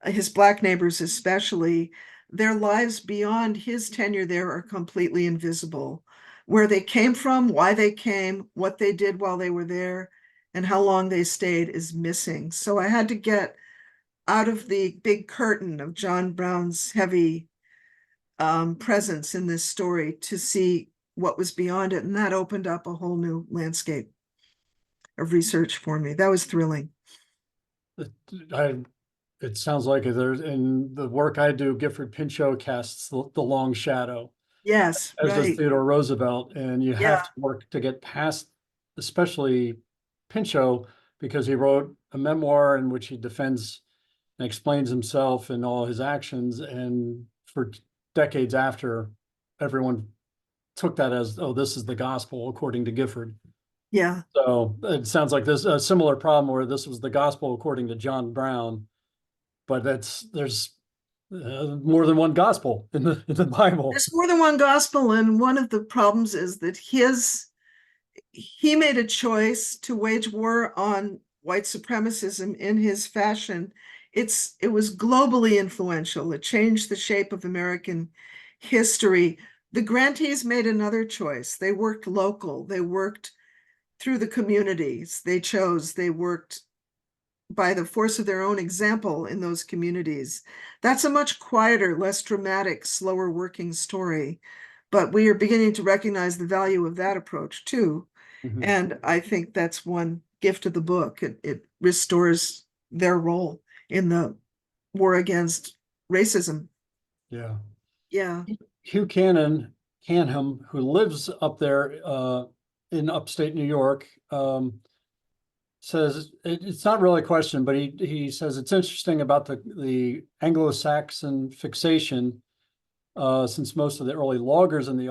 his Black neighbors especially, their lives beyond his tenure there are completely invisible. Where they came from, why they came, what they did while they were there, and how long they stayed is missing. So I had to get out of the big curtain of John Brown's heavy presence in this story to see what was beyond it. And that opened up a whole new landscape of research for me. That was thrilling. It sounds like there's, in the work I do, Gifford Pinchot casts the long shadow, Yes, as does right. Theodore Roosevelt, and you Yeah. have to work to get past, especially Pinchot, because he wrote a memoir in which he defends and explains himself and all his actions, and for decades after, everyone took that as, oh, this is the gospel according to Gifford. Yeah. So it sounds like there's a similar problem where this was the gospel according to John Brown, but there's more than one gospel in the Bible. There's more than one gospel, and one of the problems is that he made a choice to wage war on white supremacism in his fashion. It was globally influential. It changed the shape of American history. The grantees made another choice. They worked local. They worked through the communities they worked by the force of their own example in those communities. That's a much quieter, less dramatic, slower working story. But we are beginning to recognize the value of that approach too. Mhm. And I think that's one gift of the book. It restores their role in the war against racism. Yeah. Yeah. Hugh Canham, who lives up there in upstate New York, says it's not really a question, but he says it's interesting about the Anglo-Saxon fixation, since most of the early loggers in the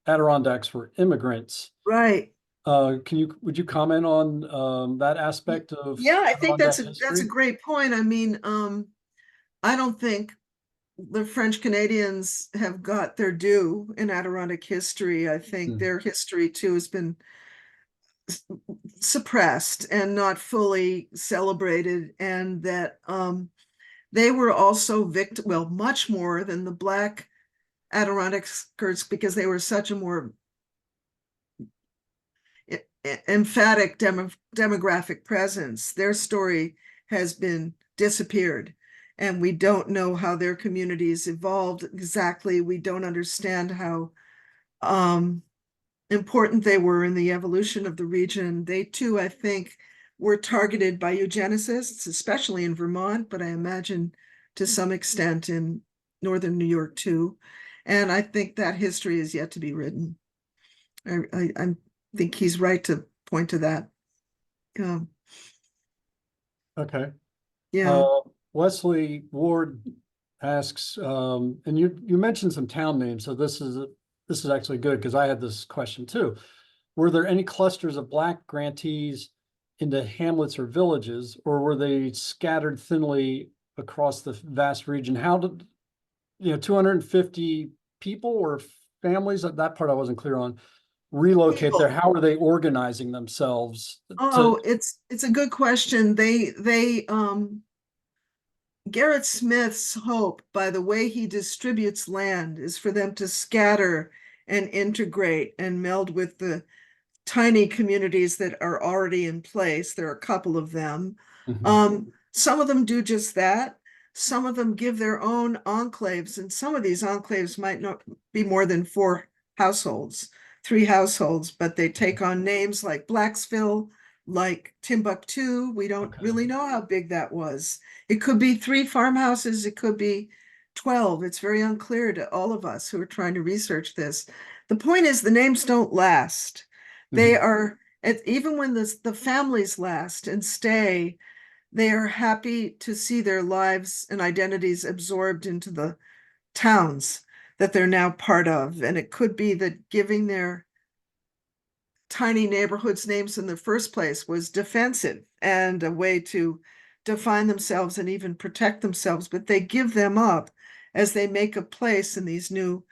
Adirondacks were immigrants. Right. Would you comment on that aspect of Yeah, I think Adirondack that's a history? great point. I mean, I don't think the French Canadians have got their due in Adirondack history. I think their history too has been suppressed and not fully celebrated, and that they were also well, much more than the Black Adirondacks, because they were such a more emphatic demographic presence. Their story has been disappeared, and we don't know how their communities evolved exactly. We don't understand how important they were in the evolution of the region. They too, I think, were targeted by eugenicists, especially in Vermont, but I imagine to some extent in northern New York too. And I think that history is yet to be written. I think he's right to point to that. Okay. Yeah. Wesley Ward asks, and you mentioned some town names, so this is actually good because I had this question too. Were there any clusters of Black grantees into hamlets or villages, or were they scattered thinly across the vast region? How did 250 people or families, that part I wasn't clear on, relocate there? How are they organizing themselves? It's a good question. They Gerrit Smith's hope, by the way he distributes land, is for them to scatter and integrate and meld with the tiny communities that are already in place. There are a couple of them. Some of them do just that. Some of them give their own enclaves, and some of these enclaves might not be more than 4 households, 3 households, but they take on names like Blacksville, like Timbuctoo. We don't really know how big that was. It could be 3 farmhouses, it could be 12. It's very unclear to all of us who are trying to research this. The point is, the names don't last. They are, even when the families last and stay, they are happy to see their lives and identities absorbed into the towns that they're now part of. And it could be that giving their tiny neighborhoods names in the first place was defensive and a way to define themselves and even protect themselves, but they give them up as they make a place in these new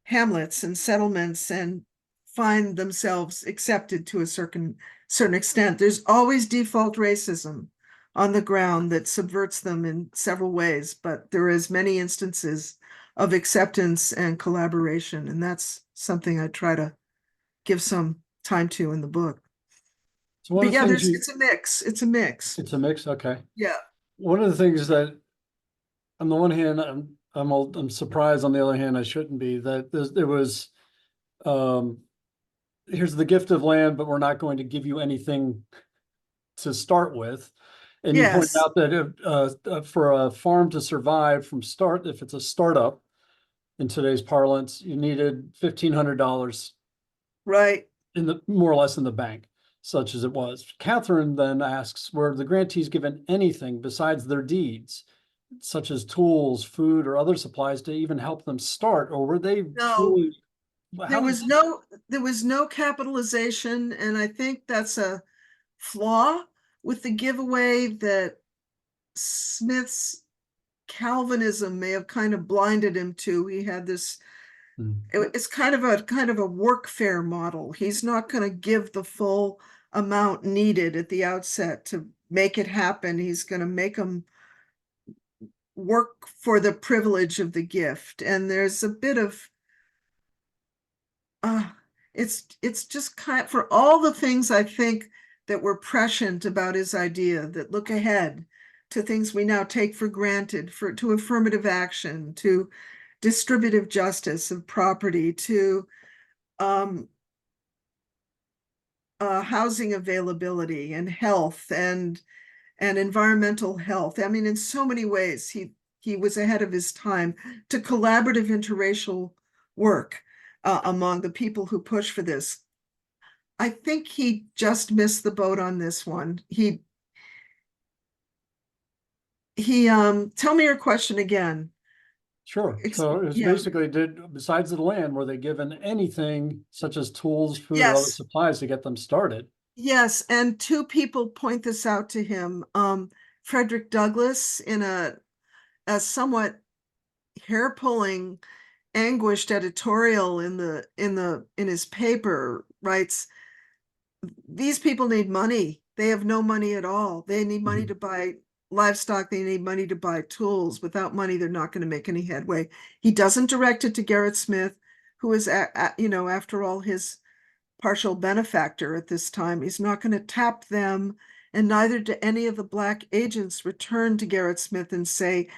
hamlets and settlements and find themselves accepted to a certain extent. There's always default racism on the ground that subverts them in several ways, but there is many instances of acceptance and collaboration, and that's something I try to give some time to in the book. So one But of the yeah, things it's a mix. It's a mix. it's a mix. Okay. Yeah. One of the things that, on the one hand, I'm surprised. On the other hand, I shouldn't be. That there was, here's the gift of land, but we're not going to give you anything to start with. And you pointed Yes. out that for a farm to survive from start, if it's a startup in today's parlance, you needed $1,500 Right. in the more or less in the bank, such as it was. Catherine then asks, were the grantees given anything besides their deeds, such as tools, food, or other supplies to even help them start, or were they No, truly? there was no capitalization, and I think that's a flaw with the giveaway that Smith's Calvinism may have kind of blinded him to. He had this, it's kind of a workfare model. He's not going to give the full amount needed at the outset to make it happen. He's going to make them work for the privilege of the gift. And there's a bit of it's just kind of, for all the things I think that were prescient about his idea, that look ahead to things we now take for granted, to affirmative action, to distributive justice of property, to housing availability and health and environmental health. I mean, in so many ways, he was ahead of his time, to collaborative interracial work among the people who push for this. I think he just missed the boat on this one. He tell me your question again. Sure. So it was basically, besides the land, were they given anything such as tools, food, or other Yes. supplies to get them started? Yes, and 2 people point this out to him. Frederick Douglass, in a somewhat hair-pulling, anguished editorial in his paper writes, these people need money. They have no money at all. They need money to buy livestock. They need money to buy tools. Without money, they're not going to make any headway. He doesn't direct it to Gerrit Smith, who is, after all, his partial benefactor at this time. He's not going to tap them, and neither do any of the Black agents return to Gerrit Smith and say,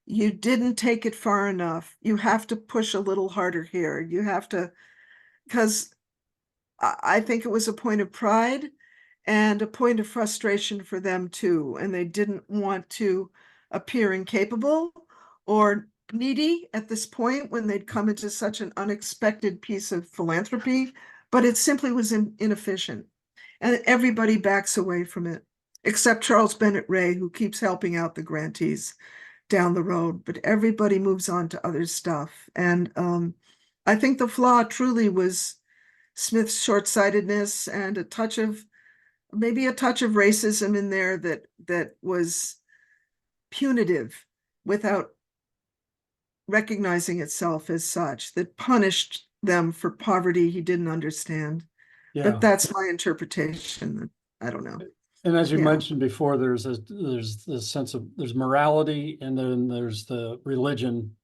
you didn't take it far enough. You have to push a little harder here. You have to, because I think it was a point of pride and a point of frustration for them too. And they didn't want to appear incapable or needy at this point when they'd come into such an unexpected piece of philanthropy, but it simply was inefficient. And everybody backs away from it, except Charles Bennett Ray, who keeps helping out the grantees down the road, but everybody moves on to other stuff. And I think the flaw truly was Smith's short-sightedness and maybe a touch of racism in there that was punitive without recognizing itself as such, that punished them for poverty he didn't understand. Yeah. But that's my interpretation. I don't know. And as you mentioned before, there's this sense of there's morality, and then there's the religion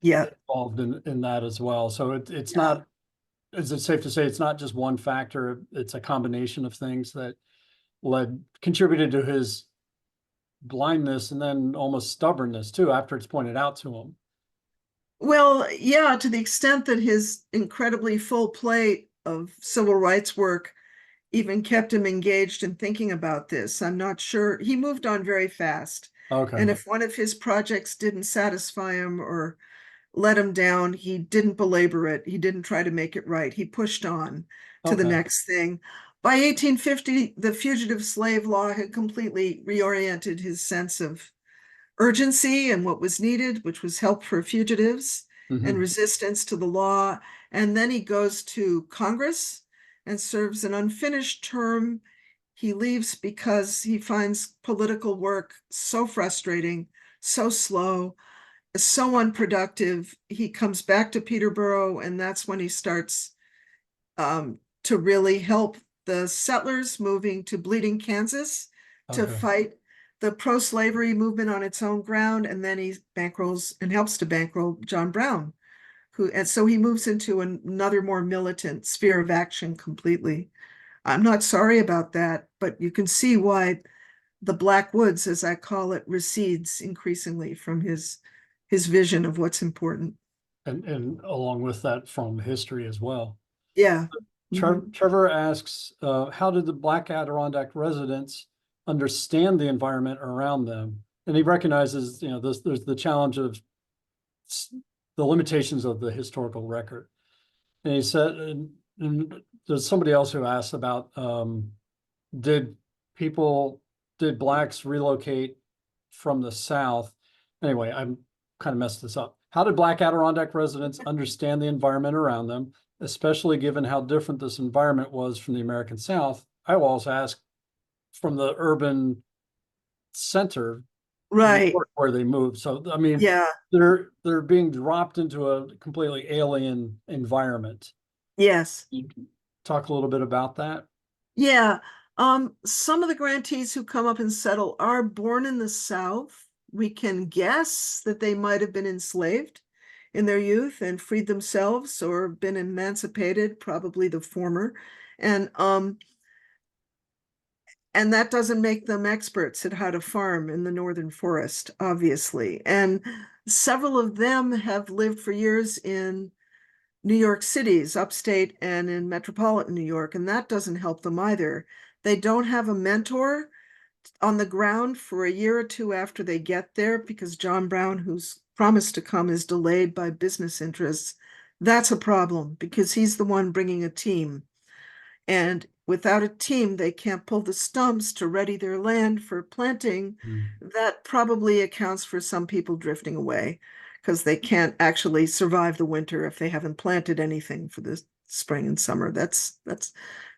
involved in that as well. So it's not, is it safe to say it's not just one factor, it's a combination of things that contributed to his blindness and then almost stubbornness too, after it's pointed out to him? Well, yeah, to the extent that his incredibly full plate of civil rights work even kept him engaged in thinking about this. I'm not sure. He moved on very fast. Okay. And if one of his projects didn't satisfy him or let him down, he didn't belabor it. He didn't try to make it right. He pushed on to the next thing. By 1850, the fugitive slave law had completely reoriented his sense of urgency and what was needed, which was help for fugitives and resistance to the law. And then he goes to Congress and serves an unfinished term. He leaves because he finds political work so frustrating, so slow, so unproductive. He comes back to Peterborough, and that's when he starts to really help the settlers moving to Bleeding, Kansas, to fight the pro-slavery movement on its own ground. And then he bankrolls and helps to bankroll John Brown, and so he moves into another more militant sphere of action completely. I'm not sorry about that, but you can see why the Black Woods, as I call it, recedes increasingly from his vision of what's important. And along with that, from history as well. Yeah. Trevor asks, how did the Black Adirondack residents understand the environment around them? And he recognizes, there's the challenge of the limitations of the historical record. And he said, and there's somebody else who asked about, did Blacks relocate from the South? Anyway, I'm kind of messed this up. How did Black Adirondack residents understand the environment around them, especially given how different this environment was from the American South? I will also ask from the urban center, right, where they moved. So, I mean, they're being dropped into a completely alien environment. Yes. You can talk a little bit about that? Yeah. Some of the grantees who come up and settle are born in the South. We can guess that they might have been enslaved in their youth and freed themselves or been emancipated, probably the former. And that doesn't make them experts at how to farm in the northern forest, obviously. And several of them have lived for years in New York City's upstate and in metropolitan New York, and that doesn't help them either. They don't have a mentor on the ground for a year or two after they get there because John Brown, who's promised to come, is delayed by business interests. That's a problem because he's the one bringing a team. And without a team, they can't pull the stumps to ready their land for planting. That probably accounts for some people drifting away because they can't actually survive the winter if they haven't planted anything for the spring and summer. That's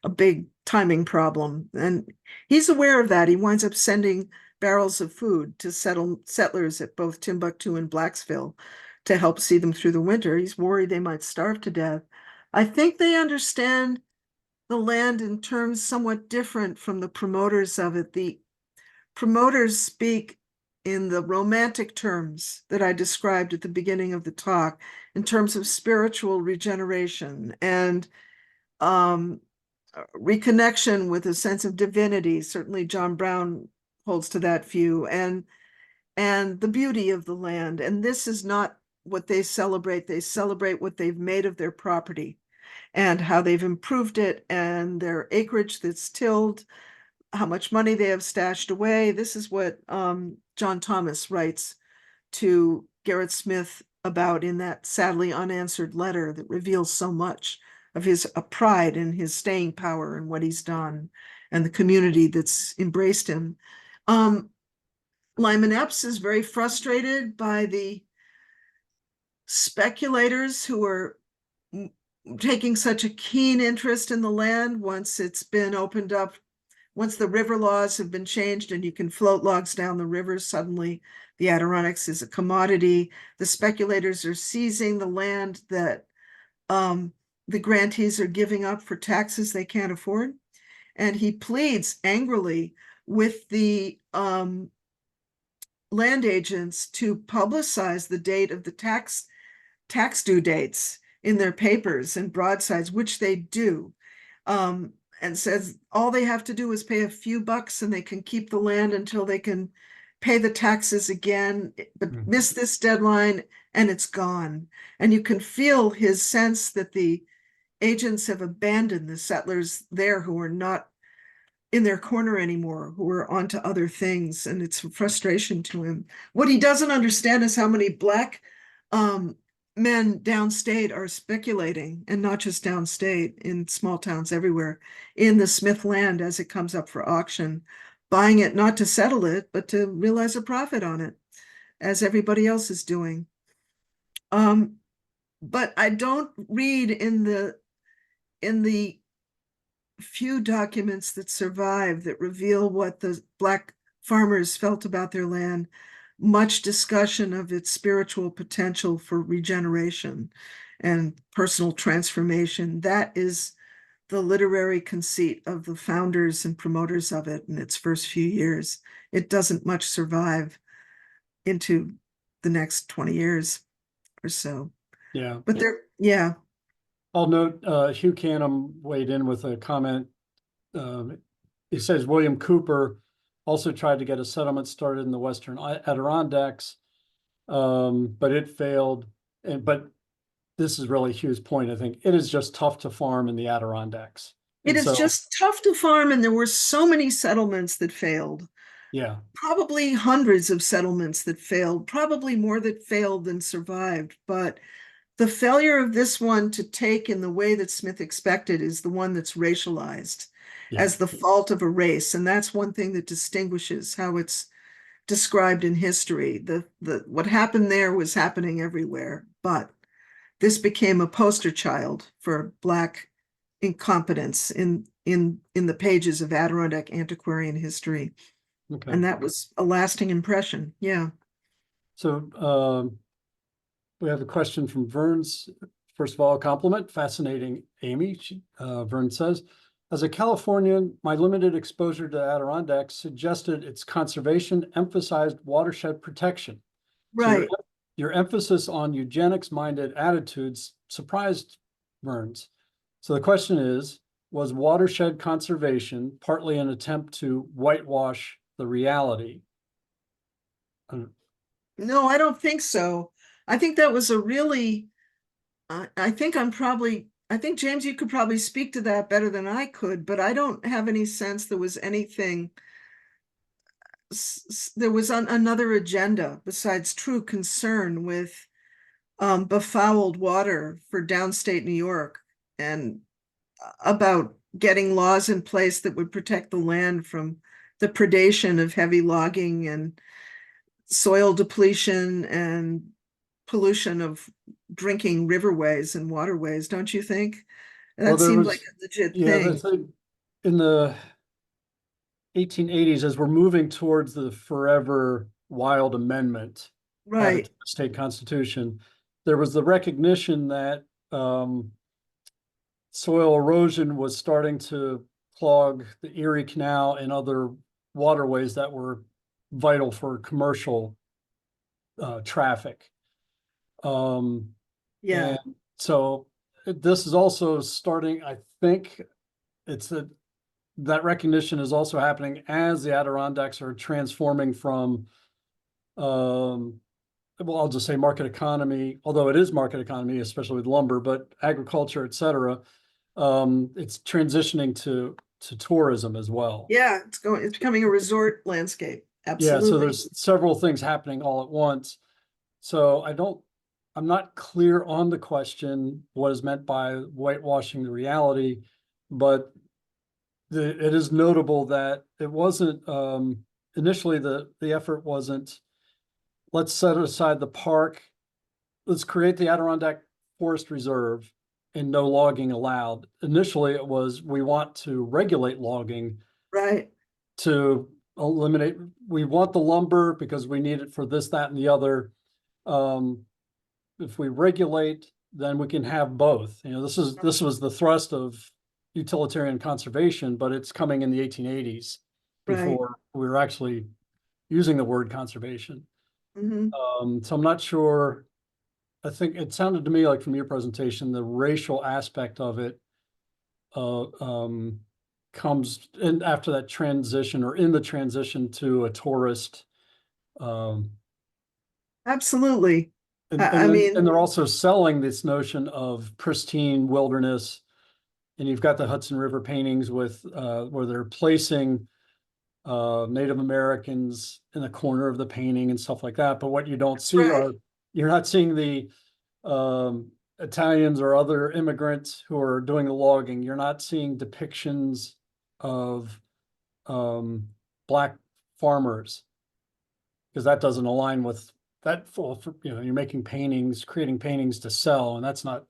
a big timing problem. And he's aware of that. He winds up sending barrels of food to settlers at both Timbuctoo and Blacksville to help see them through the winter. He's worried they might starve to death. I think they understand the land in terms somewhat different from the promoters of it. The promoters speak in the romantic terms that I described at the beginning of the talk, in terms of spiritual regeneration and reconnection with a sense of divinity. Certainly John Brown holds to that view, and the beauty of the land. And this is not what they celebrate. They celebrate what they've made of their property and how they've improved it, and their acreage that's tilled, how much money they have stashed away. This is what John Thomas writes to Gerrit Smith about in that sadly unanswered letter that reveals so much of his pride and his staying power and what he's done and the community that's embraced him. Lyman Epps is very frustrated by the speculators who are taking such a keen interest in the land once it's been opened up. Once the river laws have been changed and you can float logs down the river, suddenly the Adirondacks is a commodity. The speculators are seizing the land that the grantees are giving up for taxes they can't afford. And he pleads angrily with the land agents to publicize the date of the tax due dates in their papers and broadsides, which they do. And says all they have to do is pay a few bucks and they can keep the land until they can pay the taxes again, but miss this deadline and it's gone. And you can feel his sense that the agents have abandoned the settlers there who are not in their corner anymore, who are onto other things, and it's a frustration to him. What he doesn't understand is how many Black men downstate are speculating, and not just downstate, in small towns everywhere, in the Smith land as it comes up for auction, buying it not to settle it, but to realize a profit on it, as everybody else is doing. But I don't read in the few documents that survive that reveal what the Black farmers felt about their land much discussion of its spiritual potential for regeneration and personal transformation. That is the literary conceit of the founders and promoters of it in its first few years. It doesn't much survive into the next 20 years or so. Yeah. But yeah. I'll note Hugh Canham weighed in with a comment. He says William Cooper also tried to get a settlement started in the Western Adirondacks, but it failed. But this is really Hugh's point. I think it is just tough to farm in the Adirondacks. It is just tough to farm, and there were so many settlements that failed. Yeah. Probably hundreds of settlements that failed, probably more that failed than survived. But the failure of this one to take in the way that Smith expected is the one that's racialized as the fault of a race. And that's one thing that distinguishes how it's described in history. What happened there was happening everywhere, but this became a poster child for Black incompetence in the pages of Adirondack antiquarian history. Okay. And that was a lasting impression. Yeah. So we have a question from Vern's. First of all, a compliment. Fascinating, Amy. Vern says, as a Californian, my limited exposure to Adirondacks suggested its conservation emphasized watershed protection. Right. So your emphasis on eugenics-minded attitudes surprised Verns. So the question is, was watershed conservation partly an attempt to whitewash the reality? No, I don't think so. I think that was a really, I think James, you could probably speak to that better than I could, but I don't have any sense there was anything, there was another agenda besides true concern with befouled water for downstate New York and about getting laws in place that would protect the land from the predation of heavy logging and soil depletion and pollution of drinking riverways and waterways, don't you think? That seemed like a legit thing. In the 1880s, as we're moving towards the forever wild amendment, Right. to the state constitution. There was the recognition that soil erosion was starting to clog the Erie Canal and other waterways that were vital for commercial traffic. Yeah. And so this is also starting, I think that recognition is also happening as the Adirondacks are transforming from, well, I'll just say market economy, although it is market economy, especially with lumber, but agriculture, et cetera. It's transitioning to tourism as well. Yeah. It's becoming a resort landscape. Yeah, so Absolutely. there's several things happening all at once. So I'm not clear on the question, what is meant by whitewashing the reality, but it is notable that it wasn't, initially the effort wasn't, let's set aside the park, let's create the Adirondack Forest Reserve and no logging allowed. Initially, it was, we want to regulate logging Right. to eliminate, we want the lumber because we need it for this, that, and the other. If we regulate, then we can have both. You know, this was the thrust of utilitarian conservation, but it's coming in the 1880s Right. before we were actually using the word conservation. Hmm. So I'm not sure. I think it sounded to me like from your presentation, the racial aspect of it comes in after that transition or in the transition to a tourist. Um, Absolutely. and, I mean, and they're also selling this notion of pristine wilderness. And you've got the Hudson River paintings with where they're placing Native Americans in the corner of the painting and stuff like that. But what you don't see right. are, you're not seeing the Italians or other immigrants who are doing the logging. You're not seeing depictions of Black farmers because that doesn't align with that full, you know, you're making paintings, creating paintings to sell, and that's not,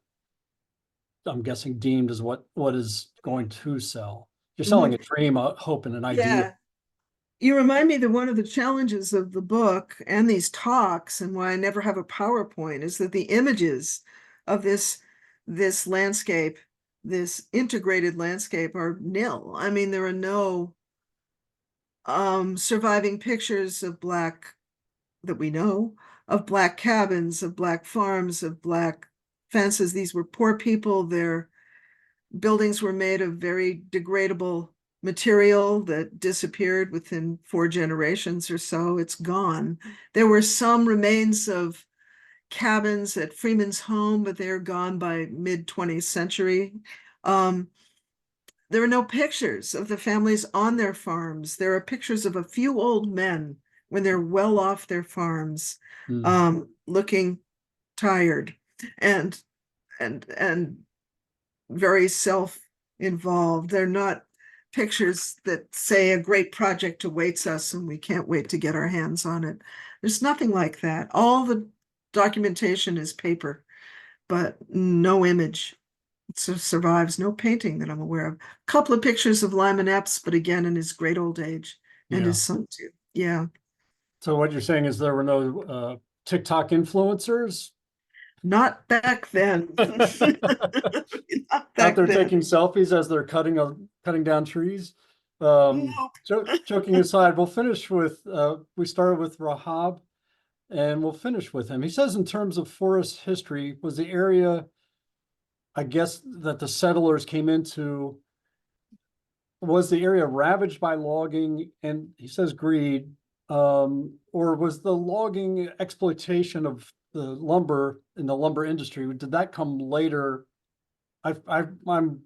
I'm guessing, deemed as what is going to sell. You're selling Mhm. a dream, a hope, and an idea. Yeah. You remind me that one of the challenges of the book and these talks, and why I never have a PowerPoint, is that the images of this landscape, this integrated landscape, are nil. I mean, there are no surviving pictures of Black, that we know, of Black cabins, of Black farms, of Black fences. These were poor people. Their buildings were made of very degradable material that disappeared within 4 generations or so. It's gone. There were some remains of cabins at Freeman's home, but they're gone by mid 20th century. There are no pictures of the families on their farms. There are pictures of a few old men when they're well off their farms, Mm. looking tired and and very self-involved. They're not pictures that say a great project awaits us and we can't wait to get our hands on it. There's nothing like that. All the documentation is paper, but no image. It survives, no painting that I'm aware of. A couple of pictures of Lyman Epps, but again in his great old age, and Yeah. his son too. Yeah. So what you're saying is there were no TikTok influencers Not back then. Not out back there then. taking selfies as they're cutting down trees. Joking aside, we'll finish with we started with Rahab, and we'll finish with him. He says, in terms of forest history, was the area, I guess, that the settlers came into, was the area ravaged by logging, and he says greed, or was the logging exploitation of the lumber in the lumber industry, did that come later? I'm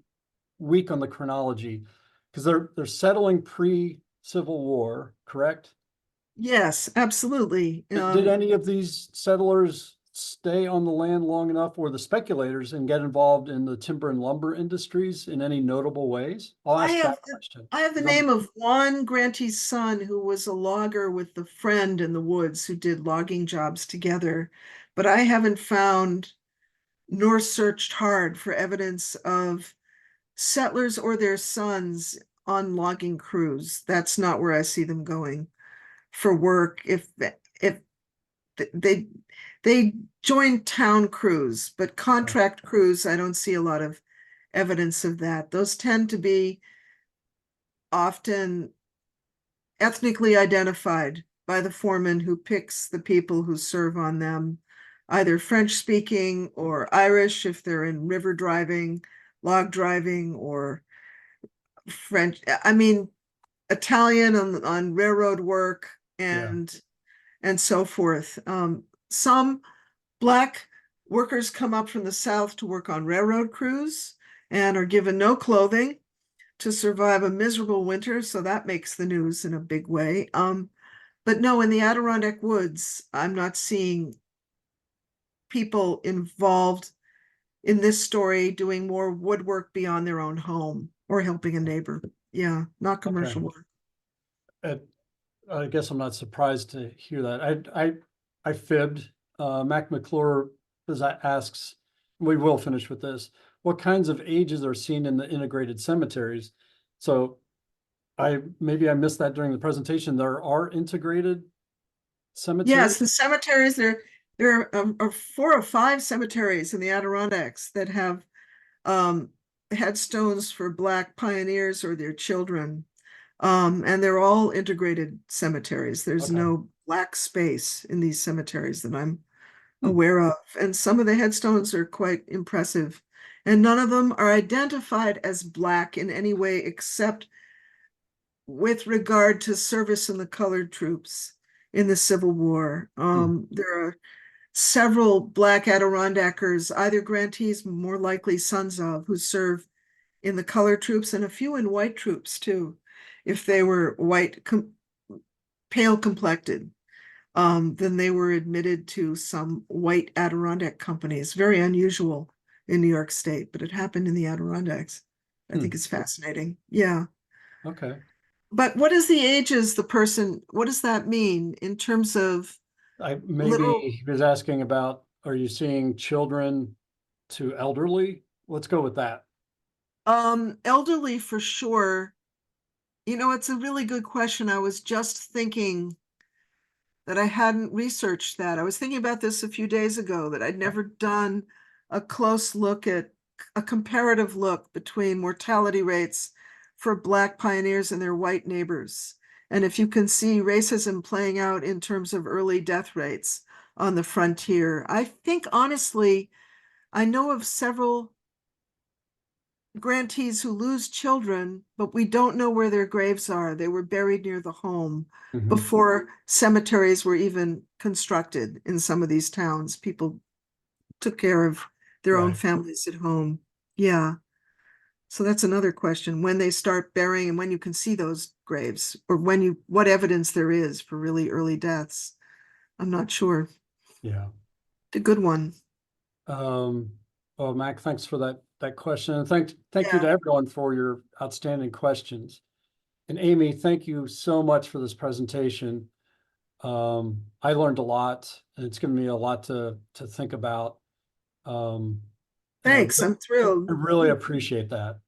weak on the chronology because they're settling pre-Civil War, correct? Yes, absolutely. Did any of these settlers stay on the land long enough, or the speculators, and get involved in the timber and lumber industries in any notable ways? I'll I ask have that question. I have the name of one grantee's son who was a logger with a friend in the woods who did logging jobs together, but I haven't found nor searched hard for evidence of settlers or their sons on logging crews. That's not where I see them going for work. If they join town crews, but contract crews, I don't see a lot of evidence of that. Those tend to be often ethnically identified by the foreman who picks the people who serve on them, either French speaking or Irish if they're in river driving, log driving, or French, I mean, Italian on railroad work and so forth. Some Black workers come up from the South to work on railroad crews and are given no clothing to survive a miserable winter, so that makes the news in a big way. But no, in the Adirondack woods, I'm not seeing people involved in this story doing more woodwork beyond their own home or helping a neighbor. Yeah, not commercial work. I guess I'm not surprised to hear that. I fibbed. Mac McClure asks, we will finish with this. What kinds of ages are seen in the integrated cemeteries? So maybe I missed that during the presentation. There are integrated cemeteries? Yes, the cemeteries, there are 4 or 5 cemeteries in the Adirondacks that have headstones for Black pioneers or their children. And they're all integrated cemeteries. There's no Black space in these cemeteries that I'm aware of. And some of the headstones are quite impressive. And none of them are identified as Black in any way except with regard to service in the colored troops in the Civil War. There are several Black Adirondackers, either grantees, more likely sons of, who serve in the colored troops, and a few in white troops too, if they were white, pale complected. Then they were admitted to some white Adirondack companies. Very unusual in New York State, but it happened in the Adirondacks. I think it's fascinating. Yeah. Okay. But what is the ages the person, what does that mean in terms of Maybe he was asking about, are you seeing children to elderly? Let's go with that. elderly for sure. You know, it's a really good question. I was just thinking that I hadn't researched that. I was thinking about this a few days ago, that I'd never done a close look at a comparative look between mortality rates for Black pioneers and their white neighbors. And if you can see racism playing out in terms of early death rates on the frontier, I think honestly, I know of several grantees who lose children, but we don't know where their graves are. They were buried near the home before cemeteries were even constructed in some of these towns. People took care of their own families at home. Yeah. So that's another question, when they start burying and when you can see those graves, or what evidence there is for really early deaths. I'm not sure. Yeah. A good one. Well, Mac, thanks for that question. And thank you to everyone for your outstanding questions. And Amy, thank you so much for this presentation. I learned a lot, and it's given me a lot to think about. Thanks, I'm thrilled. I really appreciate that.